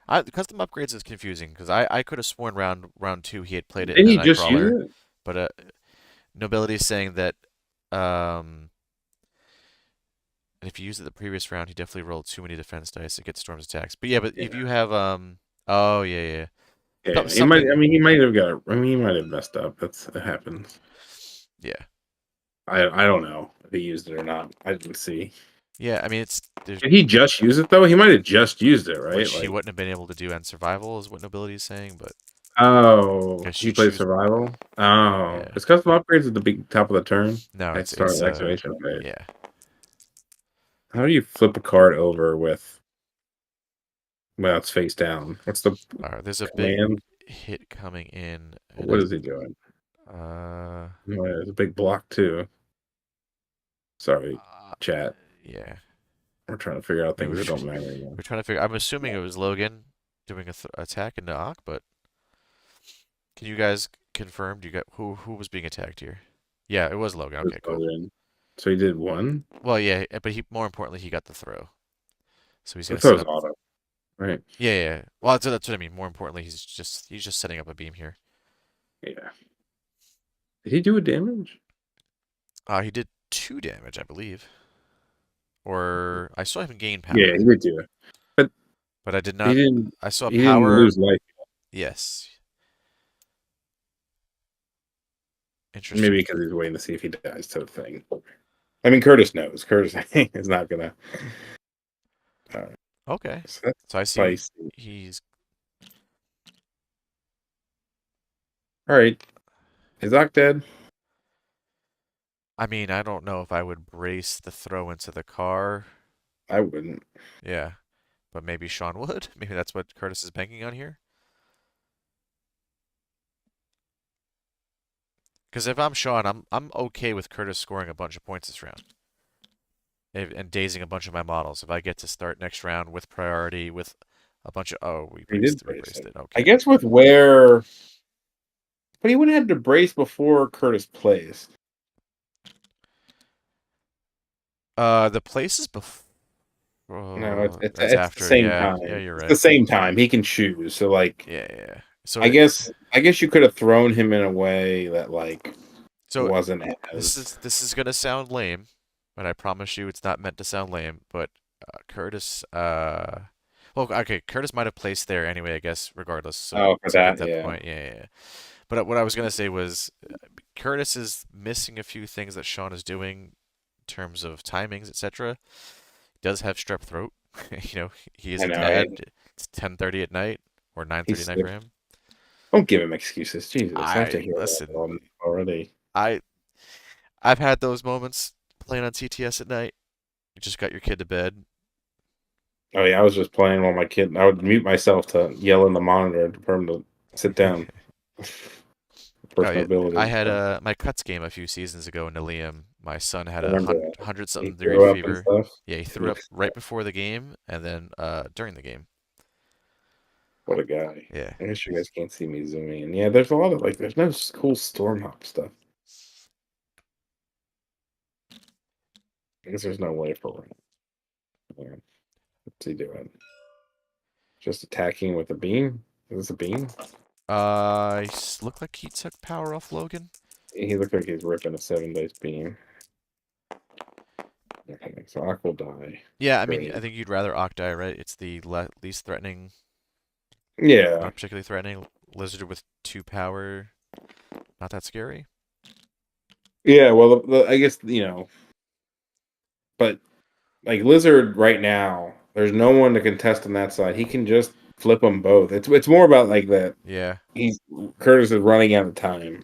The custom upgrades is confusing because I could have sworn round 2 he had played it in Didn't a he just Nightcrawler, use it? but Nobility is saying that um, if you used it the previous round, he definitely rolled too many defense dice to get Storm's attacks. But yeah, but if Yeah. you have oh yeah. Yeah, he might. I Something. mean, he might have got. I mean, he might have messed up. It happens. Yeah. I don't know if he used it or not. I didn't see. Yeah, I mean there's Did he just use it though? He might have just used it, right? which he Like, wouldn't have been able to do on survival is what Nobility is saying, but oh, because he you plays choose survival. Oh, yeah. it's custom upgrades at the big top of the turn. No, I start activation phase. yeah. How do you flip a card over with? Well, it's face down. What's the There's a big command? hit coming in and What is he doing? uh, No, there's a big block too. Sorry, uh chat. yeah. We're trying to figure out Yeah, things that don't matter anymore. we're trying to figure. I'm assuming it was Logan doing a attack into Ock, but can you guys confirm? Do you got who was being attacked here? Yeah, it was Logan. Okay, cool. So he did one. Well, yeah, but he more importantly he got the throw, so he's I gonna thought it set was up. auto. Right. Yeah. Well, that's what I mean. More importantly, he's just setting up a beam here. Yeah. Did he do a damage? He did 2 damage, I believe, or I saw him gain Yeah, power, he did do it. But but I did he not. didn't. I saw He didn't power. lose life. Yes. Maybe Interesting. because he's waiting to see if he dies to the thing. I mean, Kurtis knows. Kurtis is not gonna. Okay. So that's So I see spicy. he's. All right. Is Ock dead? I mean, I don't know if I would brace the throw into the car. I wouldn't. Yeah, but maybe Shaun would. Maybe that's what Kurtis is banking on here. Because if I'm Shaun, I'm okay with Kurtis scoring a bunch of points this round. And dazing a bunch of my models. If I get to start next round with priority with a bunch of we He did braced brace it. it. I Okay. guess with where, but he wouldn't have to brace before Kurtis plays. The places before. No, it's That's the after. same Yeah, time. you're It's right. the same time. He can choose. So like, Yeah. So I guess you could have thrown him in a way that like wasn't as. this is gonna sound lame, but I promise you it's not meant to sound lame. But Kurtis, well, okay, Kurtis might have placed there anyway, I guess, regardless. So Oh, for to get that, that yeah. point, yeah. But what I was gonna say was, Kurtis is missing a few things that Shaun is doing in terms of timings, etc. He does have strep throat. He is I a know. dad. It's 10:30 at night or 9:30 He's at night for him. don't give him excuses. Jesus, I have to I hear that listen. already. I've had those moments playing on TTS at night. You just got your kid to bed. Oh yeah, I was just playing while my kid. I would mute myself to yell in the monitor for him to sit down. Oh, Personal yeah. ability. I had my Cuts game a few seasons ago in Liam. My son had I a remember that. hundred He something degree threw up and fever. stuff. Yeah, he threw up right before the game and then during the game. What a guy. Yeah. I guess you guys can't see me zooming in. Yeah, there's a lot of there's no cool Stormhawk stuff. I guess there's no way for it. Yeah. What's he doing? Just attacking with a beam? Is this a beam? Looked like he took power off Logan. He looked like he's ripping a 7-dice beam. Okay, so Ock will die. Yeah, I mean, Great. I think you'd rather Ock die, right? It's the least threatening, Yeah. not particularly threatening. Lizard with 2 power, not that scary. Yeah, well, I guess, but like Lizard right now, there's no one to contest on that side. He can just flip them both. It's more about like that. Yeah. Kurtis is running out of time.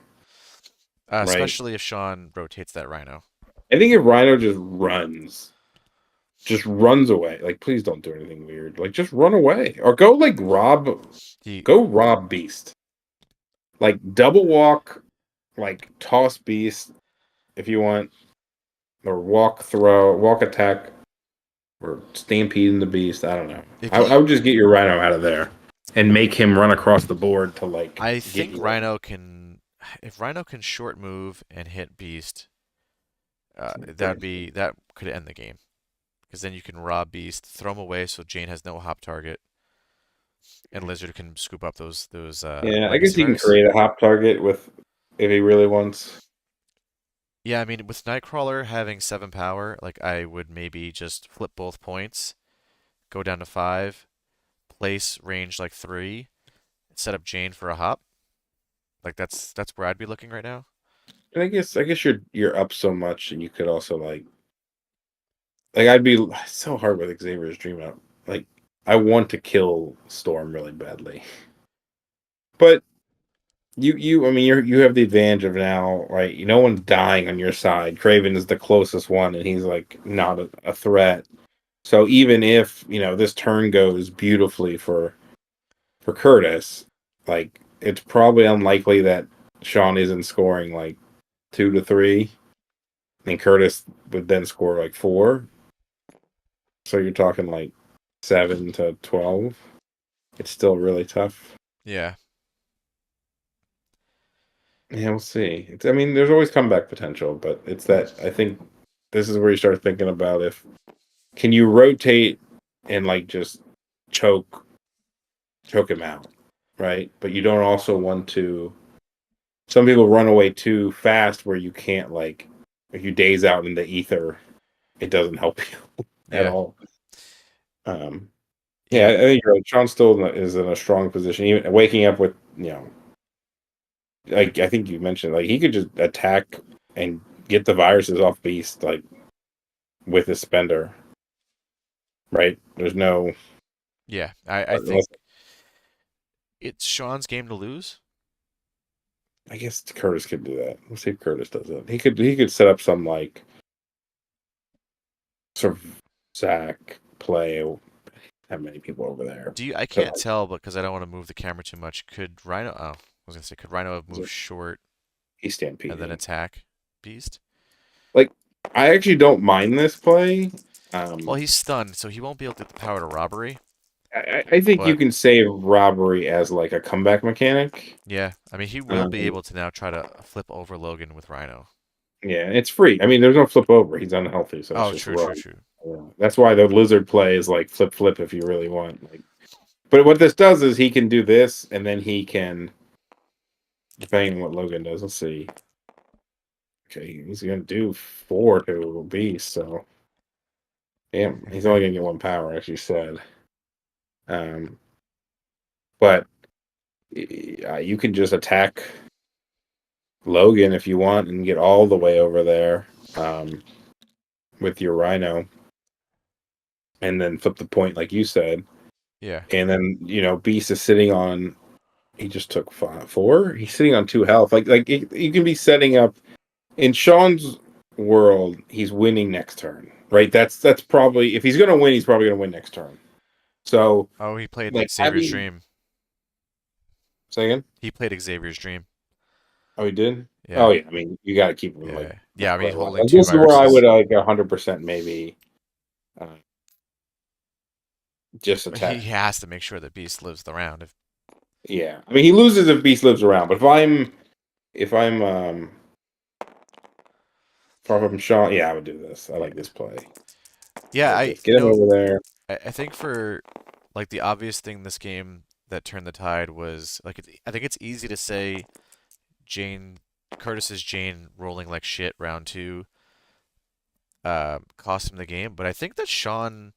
right? Especially if Shaun rotates that Rhino. I think if Rhino just runs away, like please don't do anything weird. Like just run away. Or He, go rob Beast. Like double walk, like toss Beast if you want, or walk attack, or stampede in the Beast. I don't know. if I he, would just get your Rhino out of there and make him run across the board to like I get think you. Rhino can, if Rhino can short move and hit Beast, that could end the game. Because then you can rob Beast, throw him away so Jane has no hop target, and Lizard can scoop up those Yeah, I guess legacy he can virus. create a hop target with if he really wants. Yeah, I mean, with Nightcrawler having 7 power, like I would maybe just flip both points, go down to 5, place range like 3, set up Jane for a hop. Like that's where I'd be looking right now. And I guess you're up so much, and you could also like I'd be it's so hard with Xavier's Dream out. Like I want to kill Storm really badly, but I mean you have the advantage of now, right? No one's dying on your side. Craven is the closest one, and he's like not a threat. So even if this turn goes beautifully for Kurtis, like it's probably unlikely that Shaun isn't scoring like 2 to 3, and Kurtis would then score like 4. So you're talking like 7 to 12. It's still really tough. Yeah. Yeah, we'll see. I mean, there's always comeback potential, but it's that I think this is where you start thinking about if can you rotate and like just choke choke him out, right? But you don't also want to. Some people run away too fast where you can't like if you daze out in the ether, it doesn't help you at Yeah. all. Um, yeah, Yeah. I think you're right. Sean still is in a strong position. Even waking up with like I think you mentioned, like he could just attack and get the viruses off Beast like with his spender, right? There's no Yeah. I think unless it's Shaun's game to lose. I guess Curtis could do that. Let's see if Curtis does it. He could set up some like sort of Zach play. Have many people over there I to can't tell because I don't want to move the camera too much. Could Rhino I was gonna say could Rhino have moved like short he's and then stampeding. attack Beast? Like I actually don't mind this play. Well, Um, he's stunned, so he won't be able to get the power to robbery. I think you But can save robbery as like a comeback mechanic. yeah, I mean he will be Um, able to now try to flip over Logan with Rhino. Yeah, it's free. I mean, there's no flip over. He's unhealthy, so it's Oh, just true, true, run. true. Yeah. That's why the lizard play is like flip flip if you really want. Like, but what this does is he can do this, and then he can, depending on what Logan does. Let's see. Okay, he's gonna do 4 to Beast. So, damn, he's only gonna get 1 power, as you said. Um, but you can just attack Logan if you want and get all the way over there with your Rhino, and then flip the point like you said. Yeah. And then Beast is sitting on. He just took 4. He's sitting on 2 health. You can be setting up in Sean's world. He's winning next turn, right? That's probably if he's gonna win, he's probably gonna win next turn. So Oh, he played like Xavier's having Dream. say again. He played Xavier's Dream. Oh, he did. Oh Yeah. yeah, I mean you got to keep him like Yeah. Yeah, I mean where I holding like two this is where I would viruses. like 100% maybe uh, just He attack. has to make sure that Beast lives the round. If Yeah, I mean he loses if Beast lives around, but if I'm from Sean, yeah, I would do this. I yeah. like this play. I Yeah, like this. Get him over there. I think for like the obvious thing this game that turned the tide was like I think it's easy to say Jane Curtis's Jane rolling like shit round 2 cost him the game, but I think that Shaun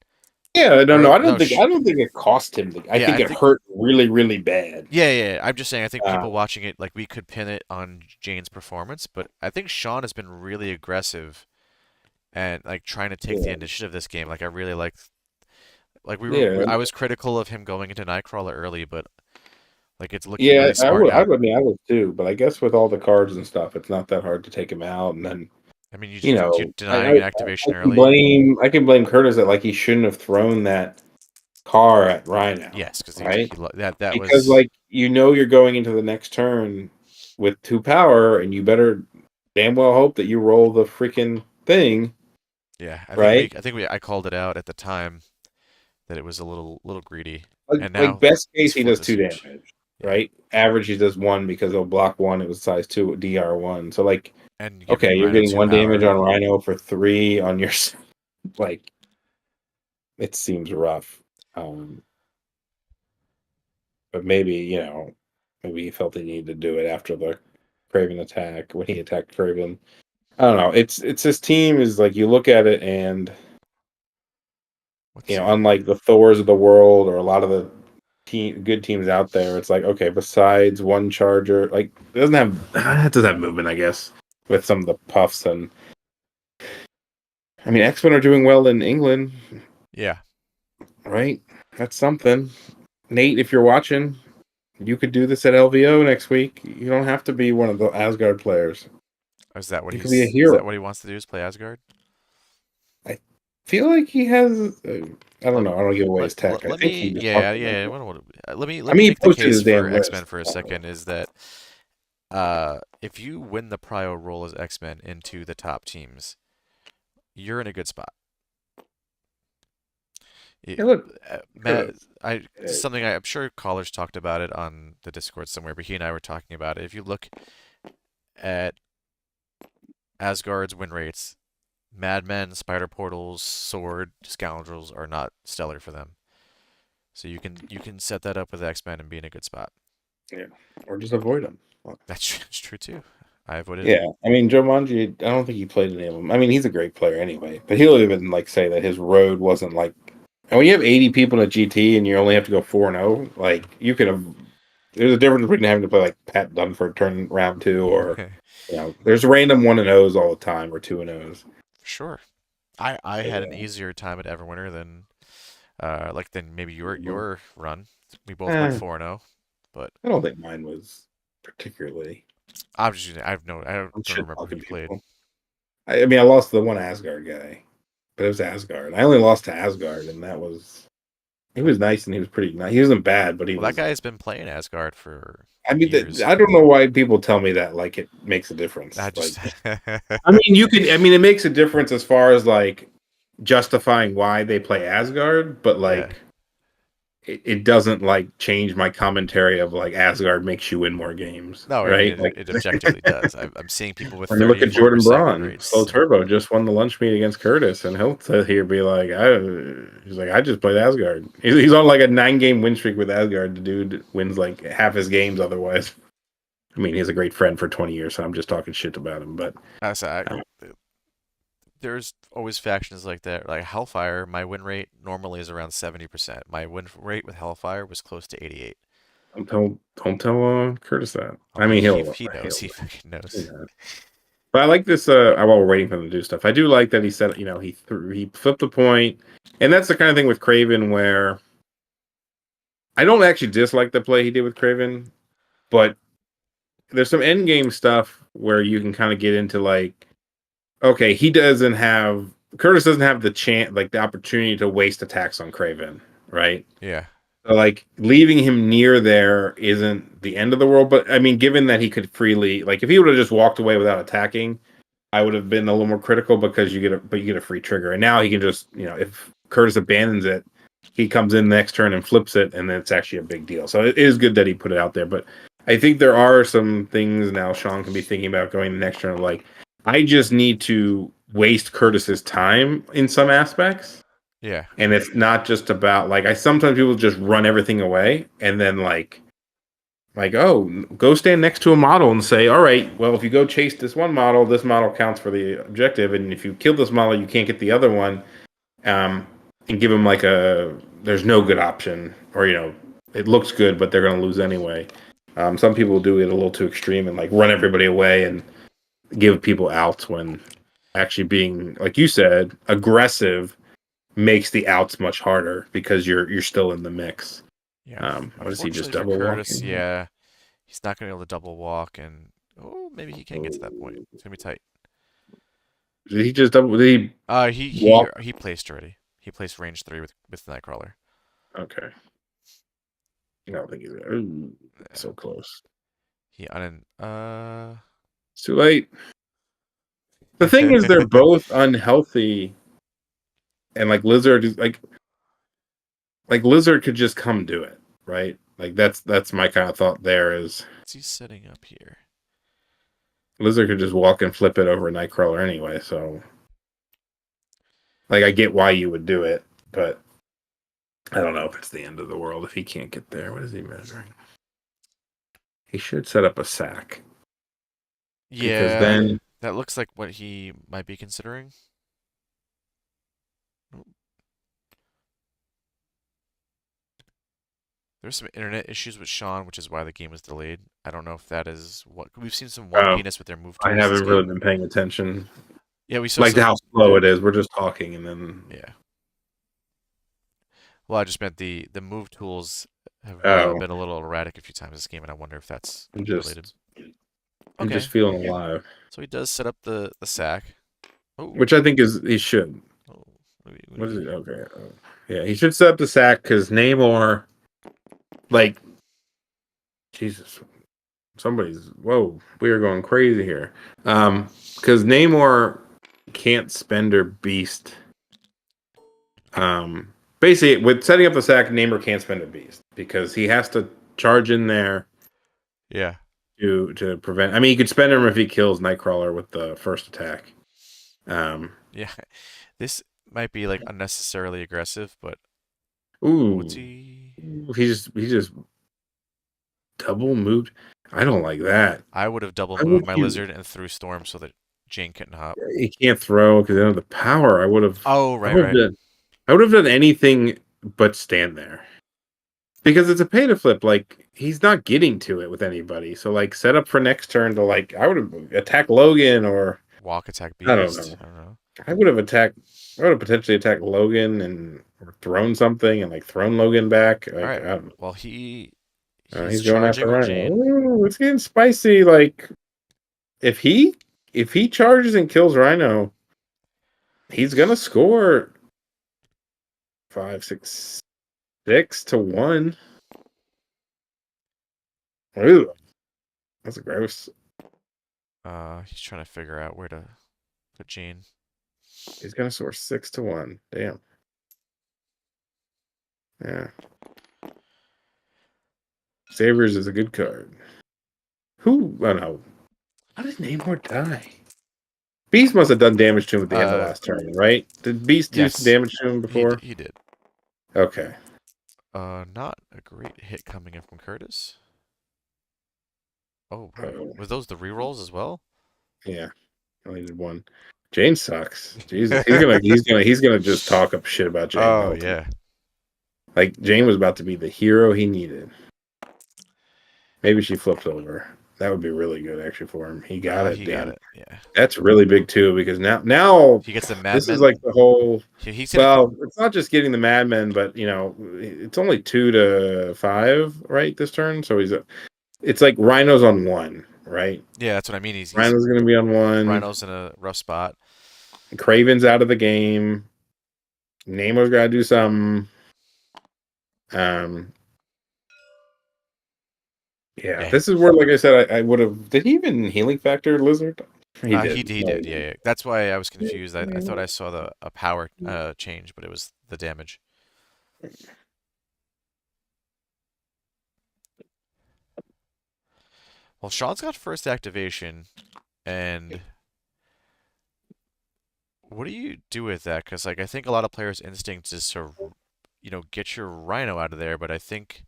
Yeah, I don't know. or I don't no think sh I don't think it cost him. I yeah, think I it think hurt really, really bad. yeah, I'm just saying I think Uh, people watching it like we could pin it on Jane's performance, but I think Shaun has been really aggressive and like trying to take the yeah, initiative this game. Like I really like yeah, I was critical of him going into Nightcrawler early, but Like it's looking Yeah, really smart I now. would. I would too. But I guess with all the cards and stuff, it's not that hard to take him out. And then I mean, you you denying an activation can early. I can blame Curtis that like he shouldn't have thrown that car at Rhino, Yes, because right? that Because was like you're going into the next turn with 2 power, and you better damn well hope that you roll the freaking thing, yeah. right? I called it out at the time that it was a little greedy, Like and like now best his case he flip does is 2 damage, yeah. right? Average he does 1 because he'll block 1. It was size 2 DR1. So like, And giving okay, you're Rhino getting two 1 damage power. on Rhino for 3 on your like. It seems rough, but maybe maybe he felt he needed to do it after the Craven attack when he attacked Craven. I don't know. It's his team is like you look at it and Let's see. unlike the Thors of the world or a lot of the good teams out there, it's like okay, besides one Charger, like it doesn't have it does have movement, I guess, with some of the puffs and I mean X-Men are doing well in England, Yeah, right? That's something. Nate, if you're watching, you could do this at LVO next week. You don't have to be one of the Asgard players. You could be a is hero. that what he wants to do? Is play Asgard? I feel like he has. I don't Let, know. I don't give away his tech. I let think he me just wants yeah to yeah. make it. I Let me mean, he make the posted case his for damn X Men list. for a second. Is that if you win the prio role as X Men into the top teams, you're in a good spot. Hey, look, Matt, Kurtis. something I'm sure callers talked about it on the Discord somewhere, but he and I were talking about it. If you look at Asgard's win rates, Madmen, Spider Portals, Sword, Scoundrels are not stellar for them. So you can set that up with X Men and be in a good spot. Yeah, or just avoid him. That's true too. I avoided him. Yeah, I mean, Jumanji. I don't think he played any of them. I mean, he's a great player anyway, but he'll even like say that his road wasn't like. And when you have 80 people in a GT and you only have to go 4-0, like you could have. There's a difference between having to play like Pat Dunford turn round 2 or there's random 1-0s all the time or 2-0s. Sure. I had an easier time at Everwinter than maybe your run. We both went Eh, 4-0, but I don't think mine was particularly. I don't I'm shit remember who talking you played. people. I mean, I lost to the one Asgard guy, but it was Asgard. I only lost to Asgard, and that was he was nice and he was pretty nice. He wasn't bad, but he Well, that was. guy has been playing Asgard for I mean, years. I don't know why people tell me that like it makes a I difference. Like, just I mean, you could. I mean, it makes a difference as far as like justifying why they play Asgard, but yeah. like it doesn't like change my commentary of like Asgard makes you win more games, No, I mean right? Like it objectively does. I'm seeing people with I mean, look at Jordan 34% win Braun. Slow rates. Turbo just won the lunch meet against Kurtis, and he'll sit here be like, he's like, I just played Asgard. He's on like a 9-game win streak with Asgard. The dude wins like half his games otherwise. I mean, he's a great friend for 20 years, so I'm just talking shit about him. But So there's always factions like that. Like Hellfire, my win rate normally is around 70%. My win rate with Hellfire was close to 88. don't tell Kurtis that. Oh, I mean, he knows. He fucking you knows. know. But I like this. While we're waiting for him to do stuff, I do like that he said, he flipped the point, and that's the kind of thing with Craven where I don't actually dislike the play he did with Craven, but there's some end game stuff where you can kind of get into like, okay, Kurtis doesn't have the chance, like the opportunity to waste attacks on Craven, right? Yeah. So like leaving him near there isn't the end of the world, but I mean, given that he could freely, like if he would have just walked away without attacking, I would have been a little more critical because you get a free trigger, and now he can just, if Kurtis abandons it, he comes in next turn and flips it, and then it's actually a big deal. So it is good that he put it out there, but I think there are some things now Shaun can be thinking about going the next turn. Like, I just need to waste Kurtis's time in some aspects, Yeah. and it's not just about like I sometimes people just run everything away, and then oh, go stand next to a model and say, all right, well, if you go chase this model counts for the objective, and if you kill this model, you can't get the other one. And give them like there's no good option, or it looks good, but they're going to lose anyway. Some people do it a little too extreme and like run everybody away and give people outs when actually being, like you said, aggressive makes the outs much harder because you're still in the mix. Yeah. What is he, just Unfortunately for double Kurtis, walking? yeah, he's not gonna be able to double walk, and maybe he can get to that point. Oh. It's gonna be tight. Did he just double? Did he walk? He placed already. He placed range 3 with Nightcrawler. Okay. I don't think he's ooh, Yeah. so close. He un It's too late. The thing is, they're both unhealthy, and like Lizard is like Lizard could just come do it, right? Like that's my kind of thought. There is What's he setting up here? Lizard could just walk and flip it over Nightcrawler anyway. So, like, I get why you would do it, but I don't know if it's the end of the world if he can't get there. What is he measuring? He should set up a sack. Because Yeah, then that looks like what he might be considering. There's some internet issues with Shaun, which is why the game was delayed. I don't know if that is what we've seen some wonkiness with their move I tools this haven't really game. been paying attention. Yeah, we saw Like some. how slow it is. We're just talking and then Yeah. Well, I just meant the move tools have oh, been a little erratic a few times this game, and I wonder if that's I'm related. just Okay, feeling alive. so he does set up the sack. Oh, Which I think is he should. oh, What is it? Okay. Oh. Yeah, he should set up the sack because Namor, like, Jesus, we are going crazy here. Because Namor can't spend her beast. Basically, with setting up the sack, Namor can't spend a beast because he has to charge in there Yeah. to prevent. I mean, he could spend him if he kills Nightcrawler with the first attack. Yeah. This might be like unnecessarily aggressive, but what's Ooh, he? he just double moved. I don't like that. I would have double Why would moved my you? lizard and threw Storm so that Jane couldn't hop. He can't throw because they don't have the power. Oh, I right, would have right. done. I would have done anything but stand there because it's a pay to flip. Like he's not getting to it with anybody. So like set up for next turn to like I would have attacked Logan or Walk attack I don't beast. know. I don't know. I would have attacked. I would have potentially attacked Logan and or thrown something and like thrown Logan back. All Like right. I don't know. Well, he's He's going after charging with Rhino. Jane. Ooh, it's getting spicy. Like if he charges and kills Rhino, he's gonna score 5, 6, 6 to 1. Ooh, that's gross. He's trying to figure out where to put Jane. He's gonna score 6 to 1. Damn. Yeah. Sabers is a good card. Who? Oh no. How did Namor die? Beast must have done damage to him at the end of last turn, right? Did Beast do some Yes, damage to him before? he did. Okay. Not a great hit coming in from Kurtis. Oh, right. Oh, Was those the rerolls as well? yeah. Only did one. Jane sucks. Jesus, he's gonna just talk up shit about Jane. Oh, yeah. Like Jane was about to be the hero he needed. Maybe she flips over. That would be really good actually for him. He got it. He Damn. got it. Yeah. That's really big too because now He gets the Mad this Men. is like the whole. He's gonna. Well, it's not just getting the Mad Men, but it's only 2 to 5 right this turn. So it's like Rhino's on 1, right? Yeah, that's what I mean. He's Rhino's gonna be on 1. Rhino's in a rough spot. Craven's out of the game. Namor's got to do something. Yeah, this is where, like I said, I would have. Did he even healing factor Lizard? He did. He did. Yeah. That's why I was confused. I thought I saw a power change, but it was the damage. Well, Shaun's got first activation, and what do you do with that? Because like I think a lot of players' instinct is to, get your Rhino out of there, but I think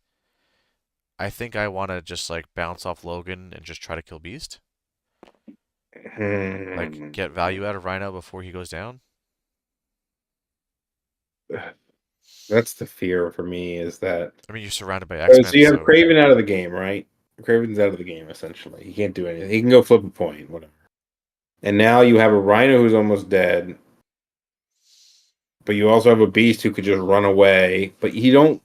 I want to just like bounce off Logan and just try to kill Beast. Like get value out of Rhino before he goes down. That's the fear for me is that. I mean, you're surrounded by X-Men, So you have Craven out of the game, right? Craven's out of the game essentially. He can't do anything. He can go flip a point, whatever. And now you have a Rhino who's almost dead, but you also have a Beast who could just run away. But you don't.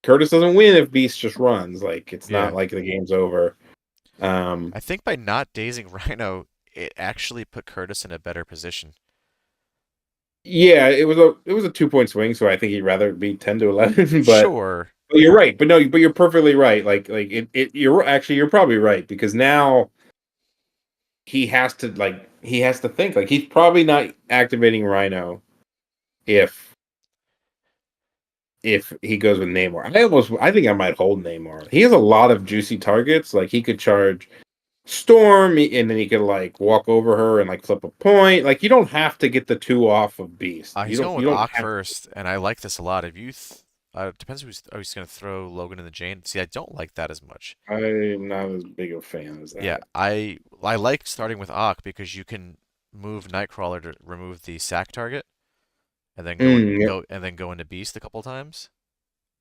Kurtis doesn't win if Beast just runs. Like it's Yeah. not like the game's over. I think by not dazing Rhino, it actually put Kurtis in a better position. Yeah, it was a 2 point swing, so I think he'd rather it be 10 to 11. Sure. But you're right. But no, but you're perfectly right. Like you're probably right because now he has to think like he's probably not activating Rhino if he goes with Namor. I think I might hold Namor. He has a lot of juicy targets. Like he could charge Storm, and then he could like walk over her and like flip a point. Like you don't have to get the two off of Beast. He's going You with don't Ock have. first, and I like this a lot. If you, depends who's going to throw Logan in the Jane. See, I don't like that as much. I'm not as big a fan as Yeah, that. I like starting with Ock because you can move Nightcrawler to remove the sack target, and then Yep. go into Beast a couple times,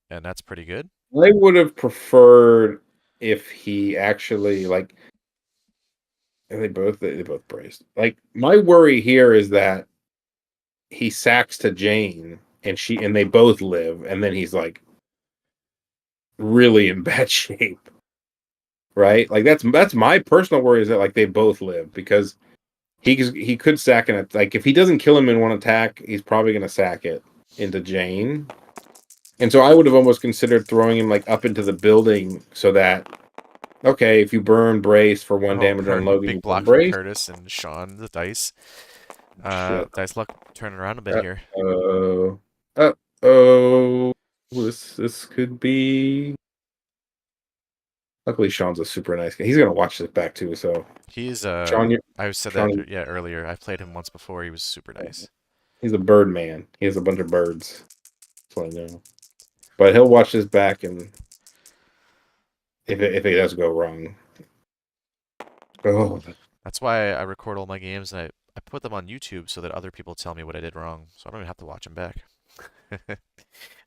and that's pretty good. I would have preferred if he actually like they both braced. Like my worry here is that he sacks to Jane and they both live, and then he's like really in bad shape, right? Like that's my personal worry is that like they both live because he could sack like if he doesn't kill him in one attack, he's probably gonna sack it into Jane. And so I would have almost considered throwing him like up into the building so that okay, if you burn brace for one Oh, damage on Logan, big you burn block from brace. Kurtis and Shaun the dice. Shit. Dice luck turning around a bit here. Oh. Oh. This could be. Luckily, Sean's a super nice guy. He's gonna watch this back too. So He's Sean, I said that Sean, yeah earlier. I played him once before. He was super nice. he's a bird man. He has a bunch of birds. That's what I know. But he'll watch this back, and if it does go wrong, oh, That's why I record all my games and I put them on YouTube so that other people tell me what I did wrong, so I don't even have to watch them back.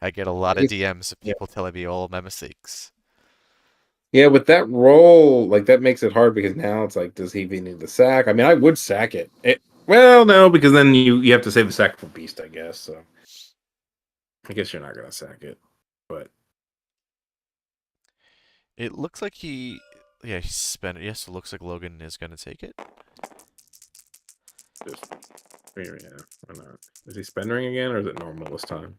I get a lot of DMs of yeah, people telling me all my mistakes. yeah. With that roll, like that makes it hard because now it's like, does he even need the sack? I mean, I would sack it. Well, no, because then you have to save the sack for Beast, I guess. So I guess you're not gonna sack it, but It looks like yeah, he's spent it. Yes, it looks like Logan is gonna take it. just yeah, why not? Is he spending again, or is it normal this time?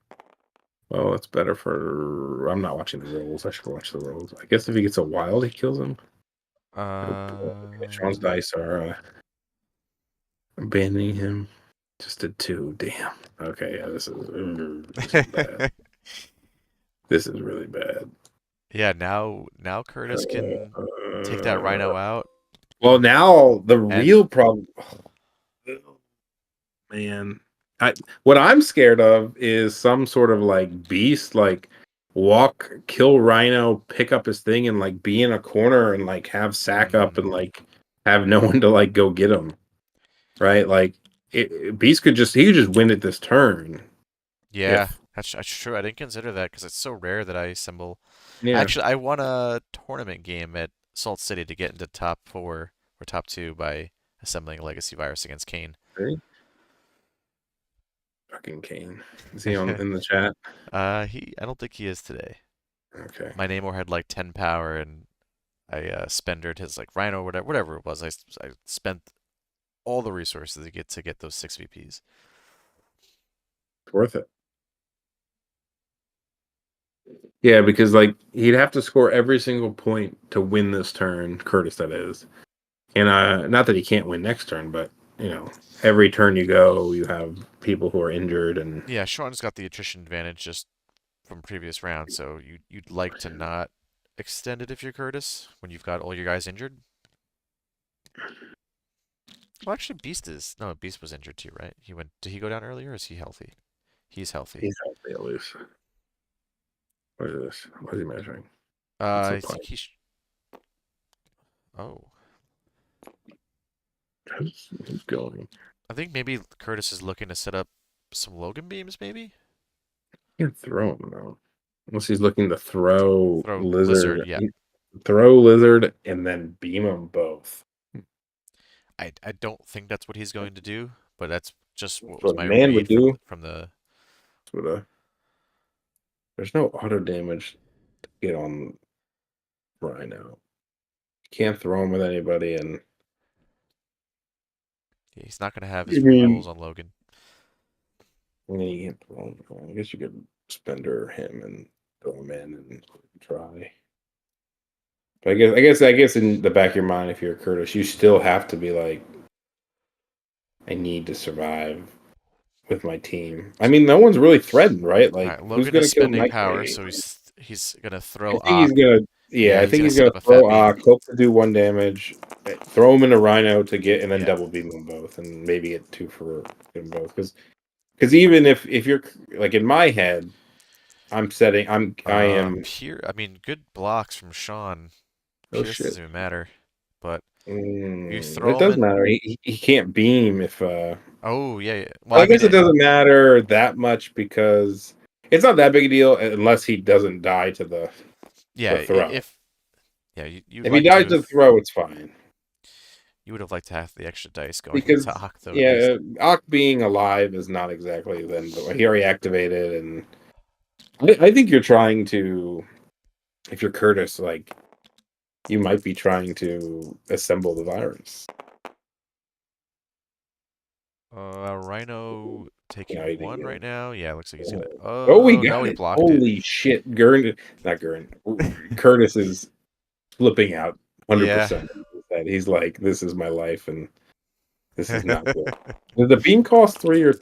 Well, it's better for. I'm not watching the rolls. I should watch the rolls. I guess if he gets a wild, he kills him. Okay, Sean's Um, dice are abandoning him. Just did two. Damn. Okay, yeah, this is bad. This is really bad. yeah, now Kurtis can take that Rhino out, Well, now the and real problem, man. What I'm scared of is some sort of like beast, like walk, kill Rhino, pick up his thing, and like be in a corner and like have sack up and like have no one to like go get him. Right? Like Beast he could just win it this turn. yeah, If that's true. I didn't consider that because it's so rare that I assemble. yeah, Actually, I won a tournament game at Salt City to get into top 4 or top 2 by assembling a Legacy Virus against Kane. right? Fucking Kane. Is he on in the chat? I don't think he is today. Okay. My Namor had like 10 power, and I spendered his like Rhino, whatever it was. I spent all the resources to get those 6 VPs. It's worth it. Yeah, because like he'd have to score every single point to win this turn, Kurtis that is. And not that he can't win next turn, but you know, every turn you go, you have people who are injured and Yeah, Shaun's got the attrition advantage just from previous rounds, so you'd like to not extend it if you're Kurtis when you've got all your guys injured. Well, actually, Beast was injured too, right? Did he go down earlier or is he healthy? He's healthy. he's healthy at least. What is this? What is he measuring? I think oh. Who's going? I think maybe Kurtis is looking to set up some Logan beams, maybe? Can't throw him though. Unless he's looking to throw Throw Lizard, lizard. yeah. Throw lizard and then beam them both. I don't think that's what he's going to do, but that's just what That's was what a my man would read do. from the There's no auto damage. get on Rhino. Can't throw him with anybody, and Yeah, he's not gonna have I his rerolls mean, on Logan. you can't throw him. I guess you could Spender him and throw him in and try. But I guess in the back of your mind, if you're Kurtis, you still have to be like, I need to survive with my team. I mean, no one's really threatened, right? All Like, right, who's Logan is gonna kill spending power, Nightwing? so he's gonna I throw think he's Ock. gonna. Yeah, Yeah, I he's think gonna he's set gonna up a fat throw beam. hope to do 1 damage, throw him into Rhino to get, and then Yeah. double beam them both, and maybe get 2 for them both. Because even if you're like in my head, I am. I mean, good blocks from Shaun. Oh Pierce shit. doesn't even matter, but if you It throw him does in, matter. He can't beam if. oh yeah, yeah. Well, Well, I I mean, guess it doesn't matter that much because it's not that big a deal unless he doesn't die to yeah, the throw. if yeah, you'd If he like to dies to have the throw, it's fine. you would have liked to have the extra dice going into Because Ock though at least. yeah, Ock being alive is not exactly then. But he already activated, and I think you're trying to. If you're Kurtis, like you might be trying to assemble the virus. Rhino You know, taking one right now. Yeah, looks like he's gonna. oh, we Oh no, got he it! blocked it. Holy shit, not Gurn. Kurtis is flipping out Yeah. 100%. He's like, "This is my life, and this is not good." Did the beam cost 3 or?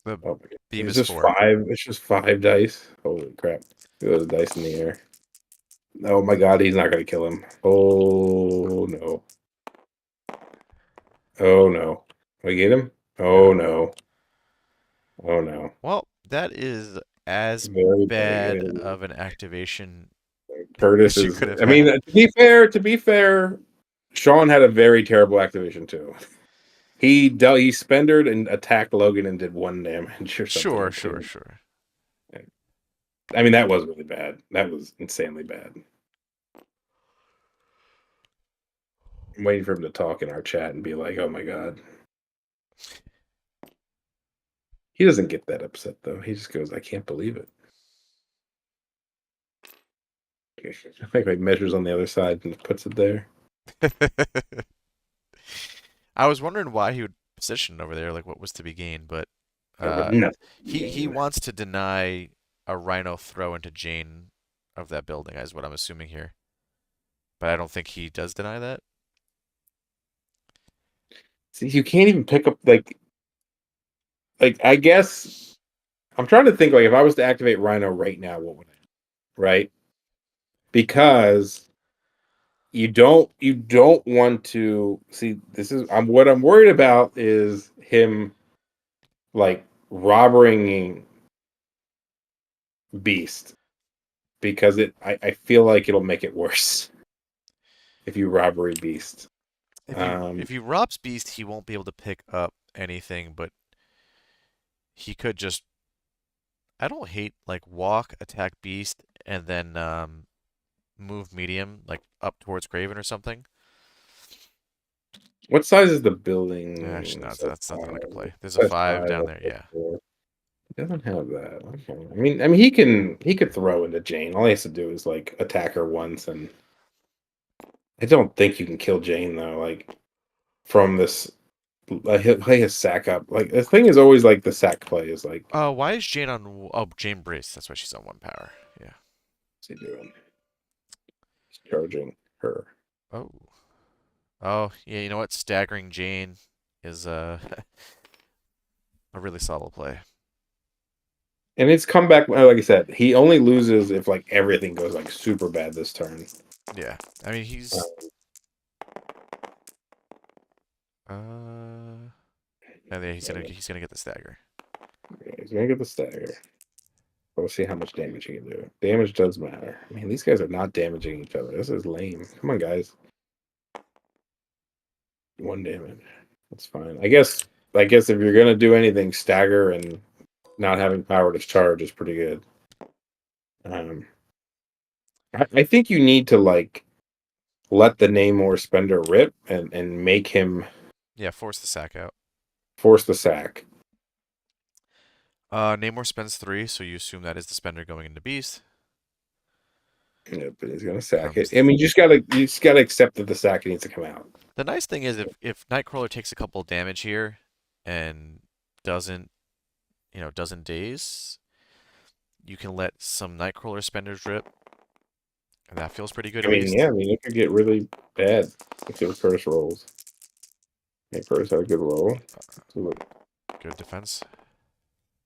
The Oh my god! beam It's is just 4. 5. It's just 5 dice. Holy crap! Those dice in the air. Oh my god, he's not gonna kill him. Oh no. Oh no. We get him? Oh No. no. Oh no. Well, that is as Very bad bad. of an activation Curtis as you is. could have I mean, had. to be fair, Shaun had a very terrible activation too. He spendered and attacked Logan and did 1 damage or Sure, something sure, too. sure. I mean, that was really bad. That was insanely bad. I'm waiting for him to talk in our chat and be like, "Oh my god." He doesn't get that upset though. He just goes, "I can't believe it." I think like measures on the other side and puts it there. I was wondering why he would position over there, like what was to be gained, but There was uh, nothing to he gain. wants to deny a Rhino throw into Jane of that building, is what I'm assuming here. But I don't think he does deny that. See, you can't even pick up like I guess I'm trying to think like if I was to activate Rhino right now, what would I do? Right? Because you don't want to see this is I'm what I'm worried about is him like robbering Beast because I feel like it'll make it worse if you robbery Beast. If he robs Beast, he won't be able to pick up anything, but he could just I don't hate like walk, attack Beast, and then move medium like up towards Craven or something. What size is the Actually, building? no, So that's nothing I could play. There's a that's 5 five. down there. Yeah. He doesn't have that. Okay. I mean, he could throw into Jane. All he has to do is like attack her once, and I don't think you can kill Jane though. Like from this, he'll play his sack up. Like the thing is always like the sack play is like, Why is Jane on? Oh, Jane Brace. That's why she's on 1 power. Yeah. what's he doing? He's charging her, Oh. Oh, yeah. You know what? Staggering Jane is a really solid play. and it's come back. Like I said, he only loses if like everything goes like super bad this turn. Yeah. I mean, Uh, uh. Oh, yeah, he's gonna get the stagger. he's gonna get the stagger. We'll see how much damage he can do. Damage does matter. I mean, these guys are not damaging each other. This is lame. Come on, guys. 1 damage. That's fine. I guess if you're gonna do anything, stagger and not having power to charge is pretty good. Um, I think you need to like let the Namor spender rip and make him Yeah, force the sack out. force the sack. Namor spends 3, so you assume that is the spender going into Beast. Yeah, but he's gonna sack it. Comes. I mean, you just gotta accept that the sack needs to come out. The nice thing is if Nightcrawler takes a couple of damage here and doesn't doesn't daze, you can let some Nightcrawler spenders rip, and that feels pretty good I at mean, least. yeah, I mean, it could get really bad if it was Kurtis rolls. Hey, Kurtis had a good roll. Good defense.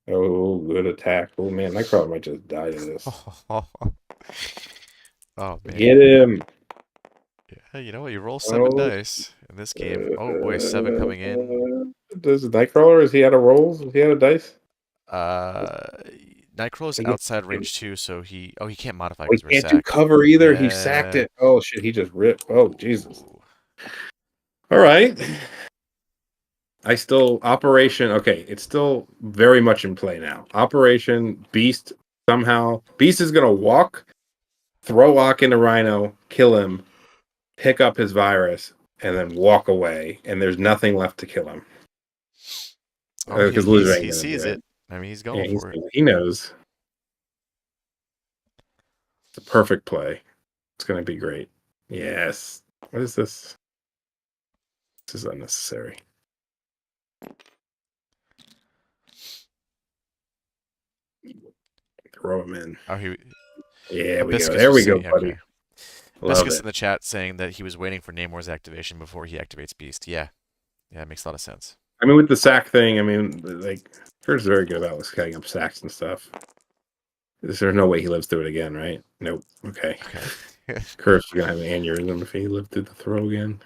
Oh, good attack. Oh man, Nightcrawler might just die to this. Oh man. Get him. Yeah, you know what? You roll 7 Oh, dice in this game. Oh boy, 7 coming in. Does Nightcrawler? Is he out of rolls? Is he out of dice? Uh, Nightcrawler's He gets- outside range too, so he can't modify Oh, he because we're can't do sacked. cover either. He sacked Yeah. it. Oh shit, he just ripped. Oh Jesus. Ooh. All right. Operation. Okay, it's still very much in play now. Operation Beast somehow. Beast is gonna walk, throw Ock into Rhino, kill him, pick up his virus, and then walk away. And there's nothing left to kill him Oh, because Lizard ain't he gonna do sees it. it. I mean, he's Yeah, going for it. he knows. It's a perfect play. It's gonna be great. Yes. What is this? This is unnecessary. Throw him in. Oh, Yeah, we go. Hibiscus There was we go, saying, buddy. okay. Love Hibiscus it. in the chat saying that he was waiting for Namor's activation before he activates Beast. Yeah, it makes a lot of sense. I mean, with the sack thing, I mean, like, Kurt's very good about setting up sacks and stuff. There's no way he lives through it again, right? Nope. Okay. Okay. Kurt's gonna have an aneurysm if he lived through the throw again.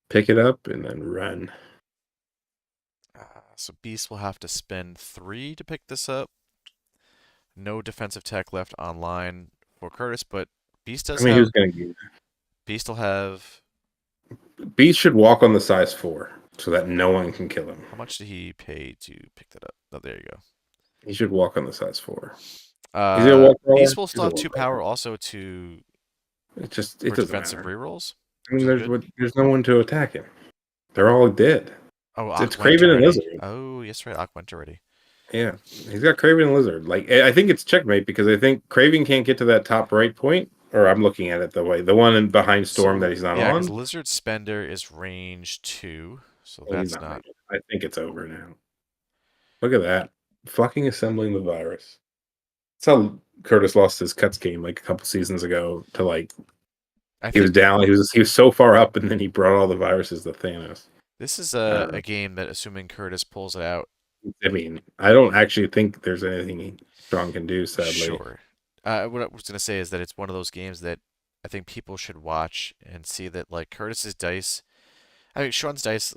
Pick it up and then run. So Beast will have to spend 3 to pick this up. No defensive tech left online for Kurtis, but Beast I does mean, have. who's gonna get Beast will have. Beast should walk on the size 4 so that no one can kill him. How much did he pay to pick that up? Oh, there you go. He should walk on the size 4. Is he a walk roller? Beast will He's still a have walk 2 roller. power also to It for doesn't defensive matter. rerolls. I mean, Which is good. there's no one to attack him. They're all dead. Oh, It's Ock went Craven and already. Lizard. Oh, yes, right. Ock went already. Yeah, he's got Craven and Lizard. Like, I think it's checkmate because I think Craven can't get to that top right point. Or I'm looking at it the one in behind Storm that he's not yeah, on. because Lizard Spender is range 2, so Oh, he's that's not. I think it's over now. Look at that. Fucking assembling the virus. That's how Kurtis lost his cuts game like a couple seasons ago to like he was down. He was so far up, and then he brought all the viruses to Thanos. This is a game that, assuming Kurtis pulls it out. I mean, I don't actually think there's anything Shaun can do. Sadly, Sure. What I was gonna say is that it's one of those games that I think people should watch and see that like Kurtis's dice. I mean, Shaun's dice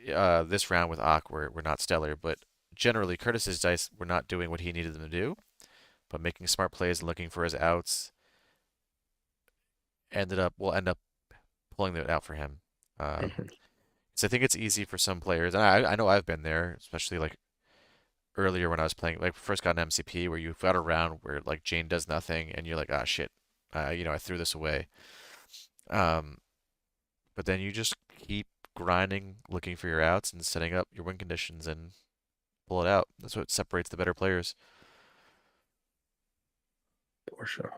this round with Ock were not stellar, but generally Kurtis's dice were not doing what he needed them to do, but making smart plays and looking for his outs. Will end up pulling it out for him. So I think it's easy for some players, and I know I've been there, especially like earlier when I was playing, like first got an MCP where you've got a round where like Jane does nothing, and you're like, ah, shit, I threw this away. But then you just keep grinding, looking for your outs, and setting up your win conditions and pull it out. That's what separates the better players. For sure.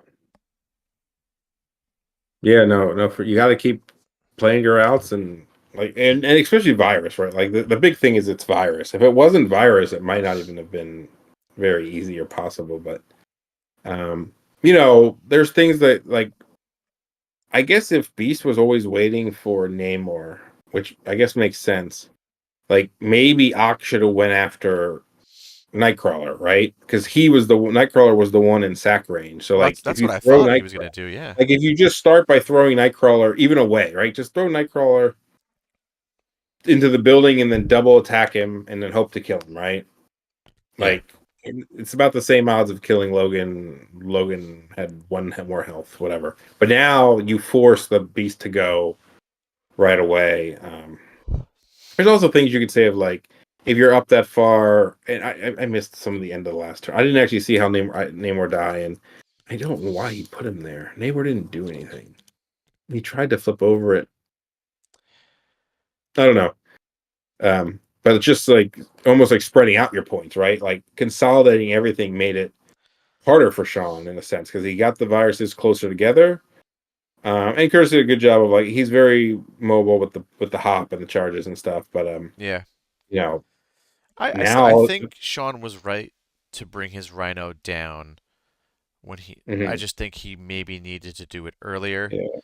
Yeah, no. You got to keep playing your outs and and especially virus, right? Like the big thing is it's virus. If it wasn't virus, it might not even have been very easy or possible. But there's things that like I guess if Beast was always waiting for Namor, which I guess makes sense, like maybe Ock should have went after Nightcrawler, right? Because Nightcrawler was the one in sack range. So like That's if you what I throw thought he was gonna do. Yeah. like if you just start by throwing Nightcrawler even away, right? Just throw Nightcrawler into the building and then double attack him and then hope to kill him, right? Yeah. Like it's about the same odds of killing Logan. Logan had 1 more health, whatever. But now you force the Beast to go right away. There's also things you could say of like if you're up that far, and I missed some of the end of the last turn. I didn't actually see how Namor die, and I don't know why he put him there. Namor didn't do anything. He tried to flip over it. I don't know. But it's just like almost like spreading out your points, right? Like consolidating everything made it harder for Shaun in a sense because he got the viruses closer together. And Kurtis did a good job of like he's very mobile with the hop and the charges and stuff. But Yeah. you know, I now think Shaun was right to bring his Rhino down when I mhm, just think he maybe needed to do it earlier. yeah,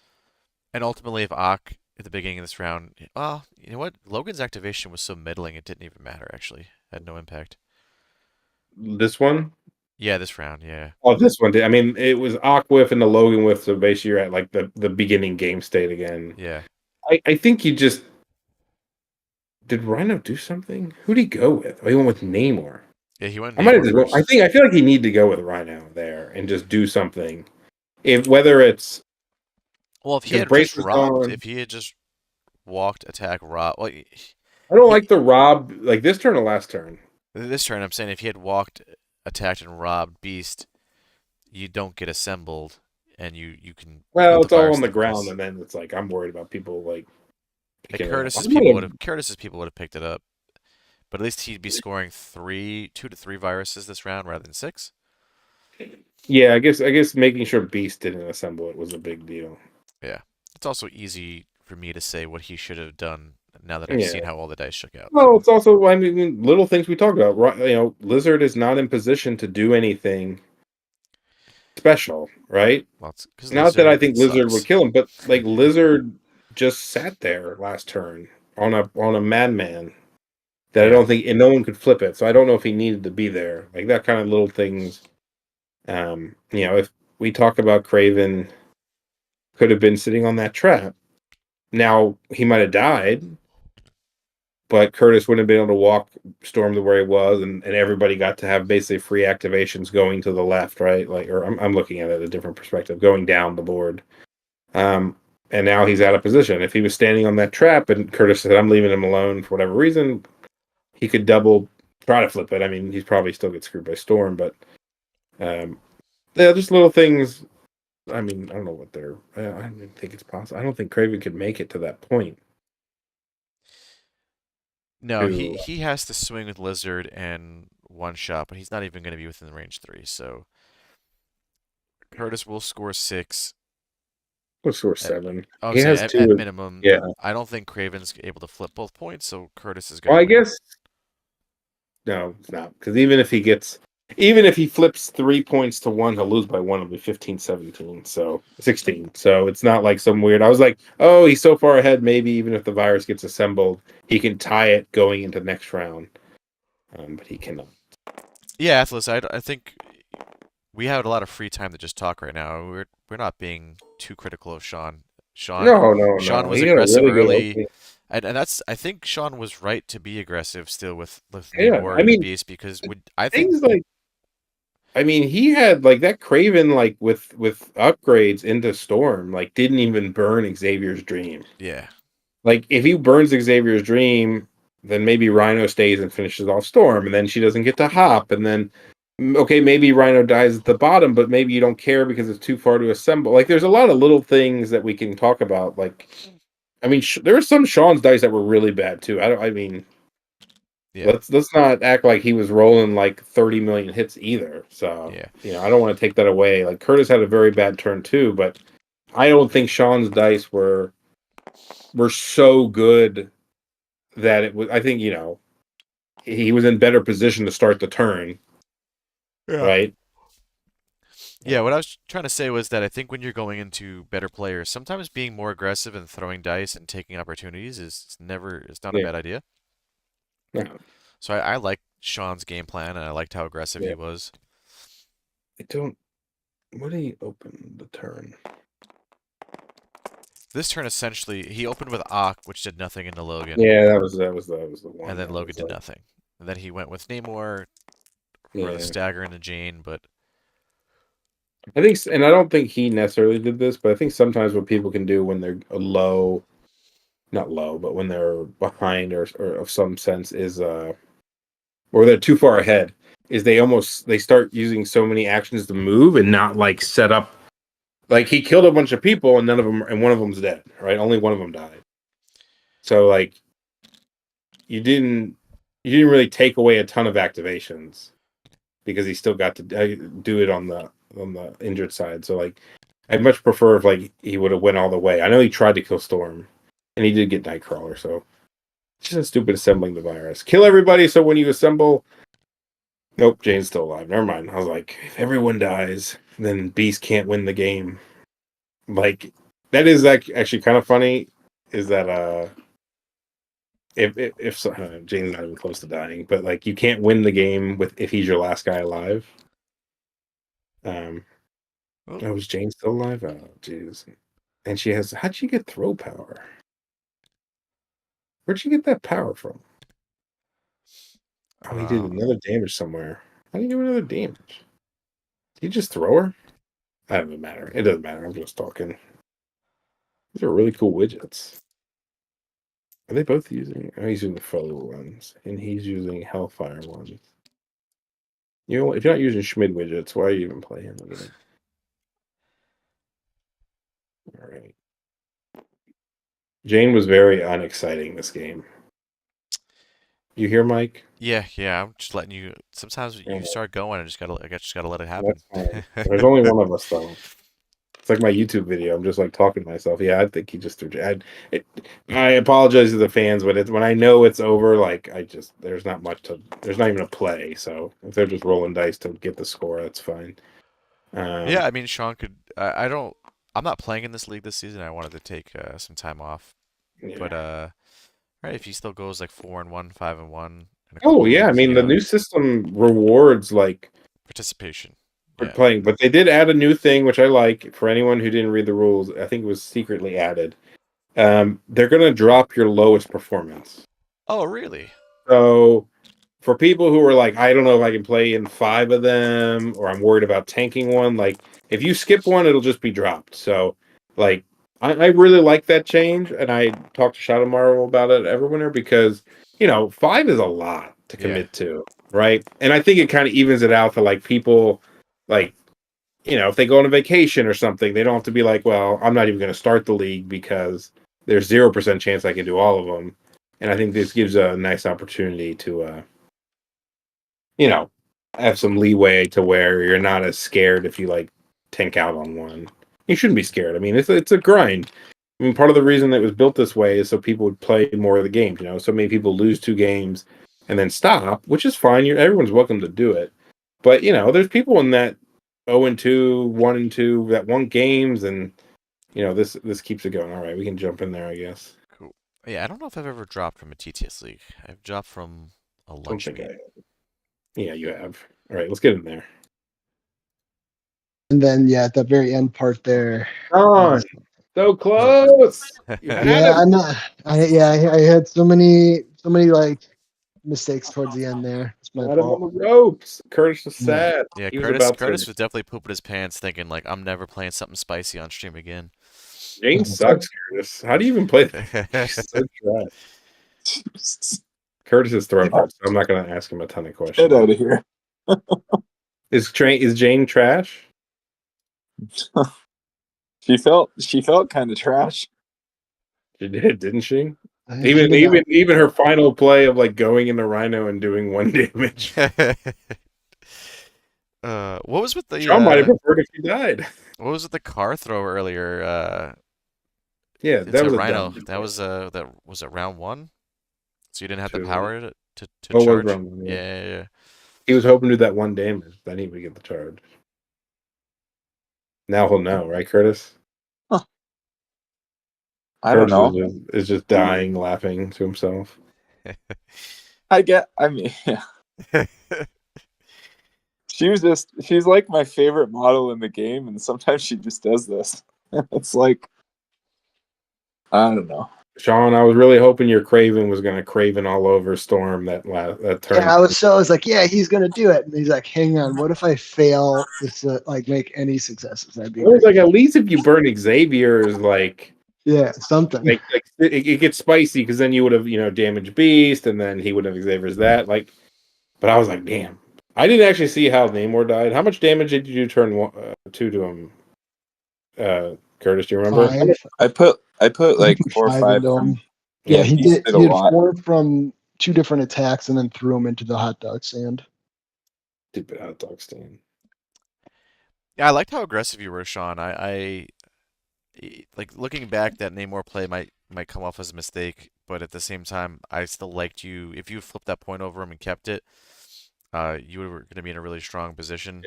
And ultimately, if Ock at the beginning of this round, well, you know what? Logan's activation was so middling it didn't even matter. Actually, had no impact. this one. Yeah, this round. Yeah, Oh, this one did. I mean, it was Aquif and the Logan with, so basically you're at like the beginning game state again. yeah, I think you just did Rhino do something? Who'd he go with? Oh, he went with Namor. yeah. He went I might have Namor just. first. I feel like he need to go with Rhino there and just do something. If whether it's Well, if he because had just Brace was robbed, gone. if he had just walked, attack, rob, well, I don't he like the Rob like this turn or last turn. this turn I'm saying if he had walked, attacked, and robbed Beast, you don't get assembled, and you can Well, put the it's all virus on in the the ground, place. and then it's like I'm worried about people like Like picking it up. I might have. Curtis's people would have picked it up, but at least he'd be scoring 2 to 3 viruses this round rather than 6. Yeah, I guess making sure Beast didn't assemble it was a big deal. Yeah, it's also easy for me to say what he should have done now that I've seen Yeah. how all the dice shook out. Well, it's also I mean little things we talked about. Right? You know, Lizard is not in position to do anything special, right? Well, because Not that I Lizard think Lizard would sucks. kill him, but like Lizard just sat there last turn on a madman that I Yeah, don't think and no one could flip it. So I don't know if he needed to be there. Like that kind of little things. You know, if we talk about Craven could have been sitting on that trap. Now he might have died, but Kurtis wouldn't have been able to walk Storm to where he was, and everybody got to have basically free activations going to the left, right? Like, or I'm looking at it a different perspective, going down the board. Um, and now he's out of position. If he was standing on that trap and Kurtis said, "I'm leaving him alone for whatever reason," he could double try to flip it. I mean, he's probably still get screwed by Storm, but um, yeah, just little things. I mean, I don't know what they're. I don't think it's possible. I don't think Craven could make it to that point. no, To he has to swing with Lizard and one shot, but he's not even going to be within the range 3. So Curtis will score 6. What's score At, 7? I'm He saying has at two. minimum, Yeah. I don't think Craven's able to flip both points, so Curtis is going Well, to I win. guess no, it's not. Because even if he flips 3 points to one, he'll lose by one. It'll be 15-17, so 16. So it's not like some weird. I was like, oh, he's so far ahead. Maybe even if the virus gets assembled, he can tie it going into next round. But he cannot. Yeah, Atlas, I think we have a lot of free time to just talk right now. We're not being too critical of Shaun. No, no, Shaun no. was He had a aggressive really good early, opening. and that's I think Shaun was right to be aggressive still with Yeah, Namor I and mean, Beast because would I think things like I mean, he had like that Craven like with upgrades into Storm like didn't even burn Xavier's dream. yeah. Like if he burns Xavier's dream, then maybe Rhino stays and finishes off Storm, and then she doesn't get to hop, and then okay, maybe Rhino dies at the bottom, but maybe you don't care because it's too far to assemble. Like there's a lot of little things that we can talk about. Like I mean, there were some Shaun's dice that were really bad too. I don't. I mean, Yeah. let's not act like he was rolling like 30 million hits either. So Yeah. you know, I don't want to take that away. Like Kurtis had a very bad turn too, but I don't think Shaun's dice were so good that it was. I think you know he was in better position to start the turn, Yeah. right? Yeah, what I was trying to say was that I think when you're going into better players, sometimes being more aggressive and throwing dice and taking opportunities is never it's not a Yeah, bad idea. no, So I liked Shaun's game plan and I liked how aggressive yeah. he was. I don't. What did he open the turn? This turn essentially he opened with Ock, which did nothing into Logan, Yeah, that was the and one then that Logan was did like, nothing. And then he went with Namor for the yeah. stagger into Jane, but I think, and I don't think he necessarily did this, but I think sometimes what people can do when they're low, not low, but when they're behind or of some sense is or they're too far ahead, is they start using so many actions to move and not like set up. Like he killed a bunch of people and none of them, and one of them's dead, right? Only one of them died. So like you didn't you didn't really take away a ton of activations. because he still got to do it on the injured side. So like, I'd much prefer if like he would have went all the way. I know he tried to kill Storm, and he did get Nightcrawler. So it's just stupid assembling the virus. Kill everybody. So when you assemble, nope, Jane's still alive. Never mind. I was like, if everyone dies, then Beast can't win the game. Like that is actually kind of funny. Is that if Jane's not even close to dying, but like you can't win the game if he's your last guy alive. Oh, is Jane still alive? Oh, jeez. And she has. How'd she get throw power? Where'd she get that power from? Oh, he did another damage somewhere. How do you do another damage? Did you just throw her? That doesn't matter. It doesn't matter. I'm just talking. These are really cool widgets. Are they both using? Oh, he's using the photo ones, and he's using Hellfire ones. You know, if you're not using Schmid widgets, why are you even playing them? All right. Jane was very unexciting this game. You hear, Mike? Yeah. I'm just letting you. Sometimes you start going, I just gotta let it happen. That's fine. There's only one of us though. It's like my YouTube video. I'm just like talking to myself. Yeah, I think he just threw. I apologize to the fans, but when I know it's over, like there's not much to. There's not even a play. So if they're just rolling dice to get the score, that's fine. Yeah, I mean, Shaun could. I'm not playing in this league this season. I wanted to take some time off, Yeah. but right, if he still goes like 4-1, 5-1. Oh yeah, I mean the new system rewards like participation. For playing, but they did add a new thing which I like. For anyone who didn't read the rules, I think it was secretly added. They're gonna drop your lowest performance. Oh, really? So for people who are like, I don't know if I can play in 5 of them, or I'm worried about tanking one, like if you skip one, it'll just be dropped. So like I really like that change, and I talked to Shadow Marvel about it at Everwinter because 5 is a lot to commit to, right? And I think it kind of evens it out for like people like if they go on a vacation or something, they don't have to be like, well, I'm not even going to start the league because there's 0% chance I can do all of them. And I think this gives a nice opportunity to, have some leeway to where you're not as scared if you like tank out on one. You shouldn't be scared. I mean, it's a grind. I mean, part of the reason that it was built this way is so people would play more of the games. So many people lose 2 games and then stop, which is fine. Everyone's welcome to do it. But there's people in that 0-2, 1-2 that won games, and this keeps it going. All right, we can jump in there, I guess. Cool. Yeah, I don't know if I've ever dropped from a TTS league. I've dropped from a lunch meet. Yeah, you have. All right, let's get in there. And then at the very end part there. Oh, so close. I'm not. I had so many like mistakes towards the end there. It's my fault. On the ropes. Kurtis was sad. Yeah, Kurtis was definitely pooping his pants, thinking like, I'm never playing something spicy on stream again. Jane sucks, Kurtis. How do you even play that? So Kurtis is thrown hurt, so I'm not going to ask him a ton of questions. Get out of here. Is Jane trash? She felt kind of trash. She did, didn't she? Even her final play of like going in the Rhino and doing 1 damage. What was with the? Shaun might have preferred if he died. What was with the car throw earlier? Yeah, that was a Rhino. That was it round 1? So you didn't have the power to charge. Round 1, yeah. He was hoping to do that 1 damage, then he would get the charge. Now he'll know, right, Kurtis? Huh. I don't know. Is just dying, laughing to himself. I mean, yeah. She's like my favorite model in the game, and sometimes she just does this. It's like, I don't know. Shaun, I was really hoping your Craven was going to Craven all over Storm that turn. Yeah, I was like, yeah, he's going to do it. And he's like, hang on, what if I fail to like make any successes? That'd be it was like, at least if you burn Xavier's, like, yeah, something. Like it gets spicy because then you would have, damaged Beast, and then he would have Xavier's that. Like, but I was like, damn. I didn't actually see how Namor died. How much damage did you turn 2 to him? Kurtis, do you remember? 5. I put like 4 or 5. Yeah, he did 4 from 2 different attacks and then threw him into the hot dog stand. Stupid hot dog stand. Yeah, I liked how aggressive you were, Shaun. Like looking back, that Namor play might come off as a mistake, but at the same time, I still liked you. If you flipped that point over him and kept it, you were going to be in a really strong position.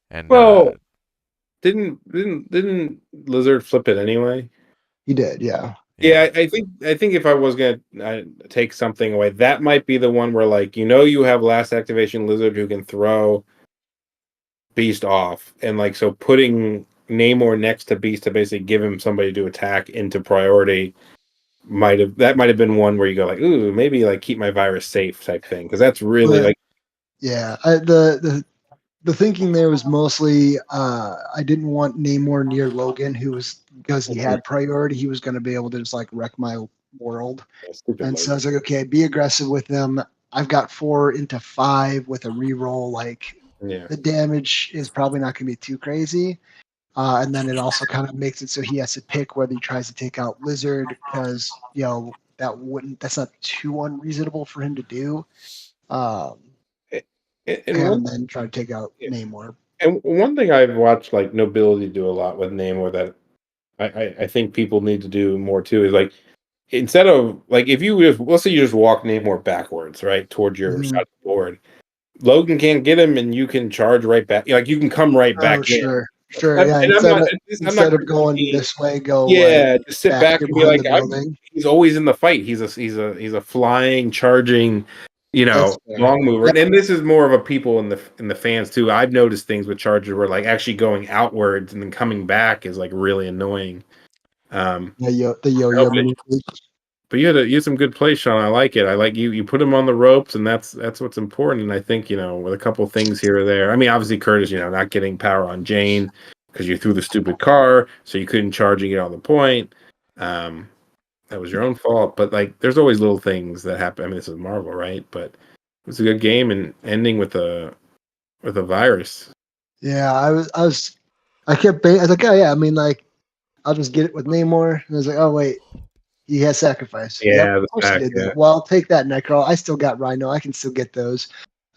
And Well, didn't Lizard flip it anyway? He did, yeah. Yeah, I think if I was gonna take something away, that might be the one where like you have last activation Lizard who can throw Beast off, and like so putting Namor next to Beast to basically give him somebody to attack into priority might have been one where you go like, ooh, maybe like keep my virus safe type thing, because that's really But like yeah, the thinking there was mostly I didn't want Namor near Logan, who was because he had priority, he was going to be able to just like wreck my world. stupid. And so I was like, okay, be aggressive with them. I've got 4 into 5 with a reroll. Like Yeah. the damage is probably not going to be too crazy. And then it also kind of makes it so he has to pick whether he tries to take out Lizard because that's not too unreasonable for him to do. And then try to take out Namor. And one thing I've watched like Nobility do a lot with Namor that I think people need to do more too is like instead of like if you just let's say you just walk Namor backwards, right, towards your side of the board, Logan can't get him and you can charge right back. Like you can come right back Oh, in. sure, yeah. And Instead of going this way, go just sit back and be behind like, the building. he's always in the fight. He's a flying, charging, That's fair. long mover. Yeah. And this is more of a people in the fans too. I've noticed things with Chargers where like actually going outwards and then coming back is like really annoying. The yo-yo maneuvers. But you had some good plays, Shaun. I like it. I like you put him on the ropes, and that's what's important. And I think with a couple things here or there. I mean, obviously Kurtis, not getting power on Jane because you threw the stupid car, so you couldn't charge and get on the point. That was your own fault. But like, there's always little things that happen. I mean, this is Marvel, right? But it was a good game and ending with a virus. Yeah, I was like, oh yeah, I mean, like, I'll just get it with Namor. And I was like, oh wait, he has sacrifice. Yeah, Yep, of course he did that. Well, I'll take that, Necro. I still got Rhino. I can still get those.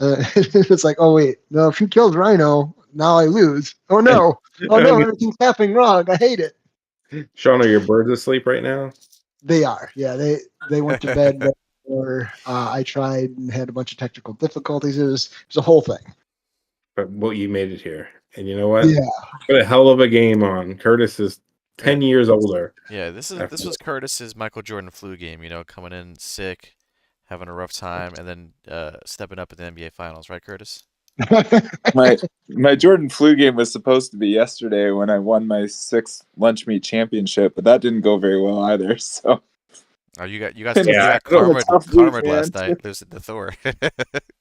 It's like, oh wait, no, if you killed Rhino, now I lose. Oh no, everything's happening wrong. I hate it. Shaun, are your birds asleep right now? They are. Yeah, they went to bed before I tried and had a bunch of technical difficulties. It was a whole thing. But you made it here, and you know what? Yeah, What a hell of a game on. Kurtis is 10 years older. Yeah, this was Kurtis's Michael Jordan flu game. Coming in sick, having a rough time, and then stepping up at the NBA Finals, right, Kurtis? My Jordan flu game was supposed to be yesterday when I won my 6th lunch meat championship, but that didn't go very well either. So Oh, you got Yeah, karma last night losing to Thor.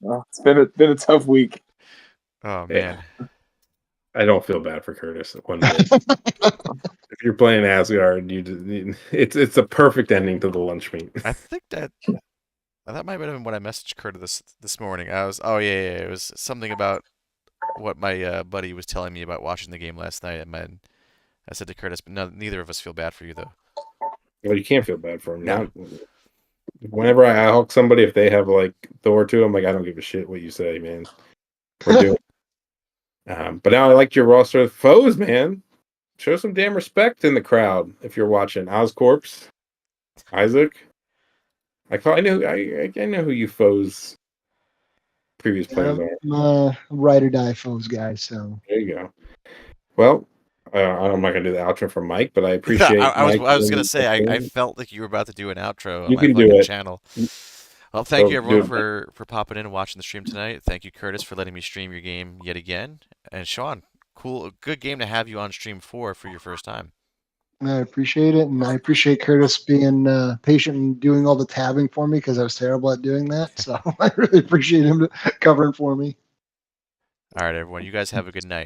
well, it's been a tough week. Oh man. I don't feel bad for Kurtis one bit. If you're playing Asgard, it's a perfect ending to the lunch meet. I think that might have been what I messaged Kurtis this morning. It was something about what my buddy was telling me about watching the game last night, and I said to Kurtis, but no, neither of us feel bad for you though. Well, you can't feel bad for him. No. Whenever I hulk somebody, if they have like Thor too, I'm like, I don't give a shit what you say, man. We're doing. But now I liked your roster of foes, man. Show some damn respect in the crowd if you're watching. Oscorp, Isaac. I know who you foes previous players are. I'm a ride or die foes guy. So There you go. Well, I'm not gonna do the outro for Mike, but I appreciate. I was gonna say I felt like you were about to do an outro on You my can do fucking it. channel. Well, thank you do everyone it. for popping in and watching the stream tonight. Thank you, Kurtis, for letting me stream your game yet again. And Shaun, good game to have you on stream for your first time. I appreciate it, and I appreciate Kurtis being patient and doing all the tabbing for me because I was terrible at doing that. So I really appreciate him covering for me. All right, everyone. You guys have a good night.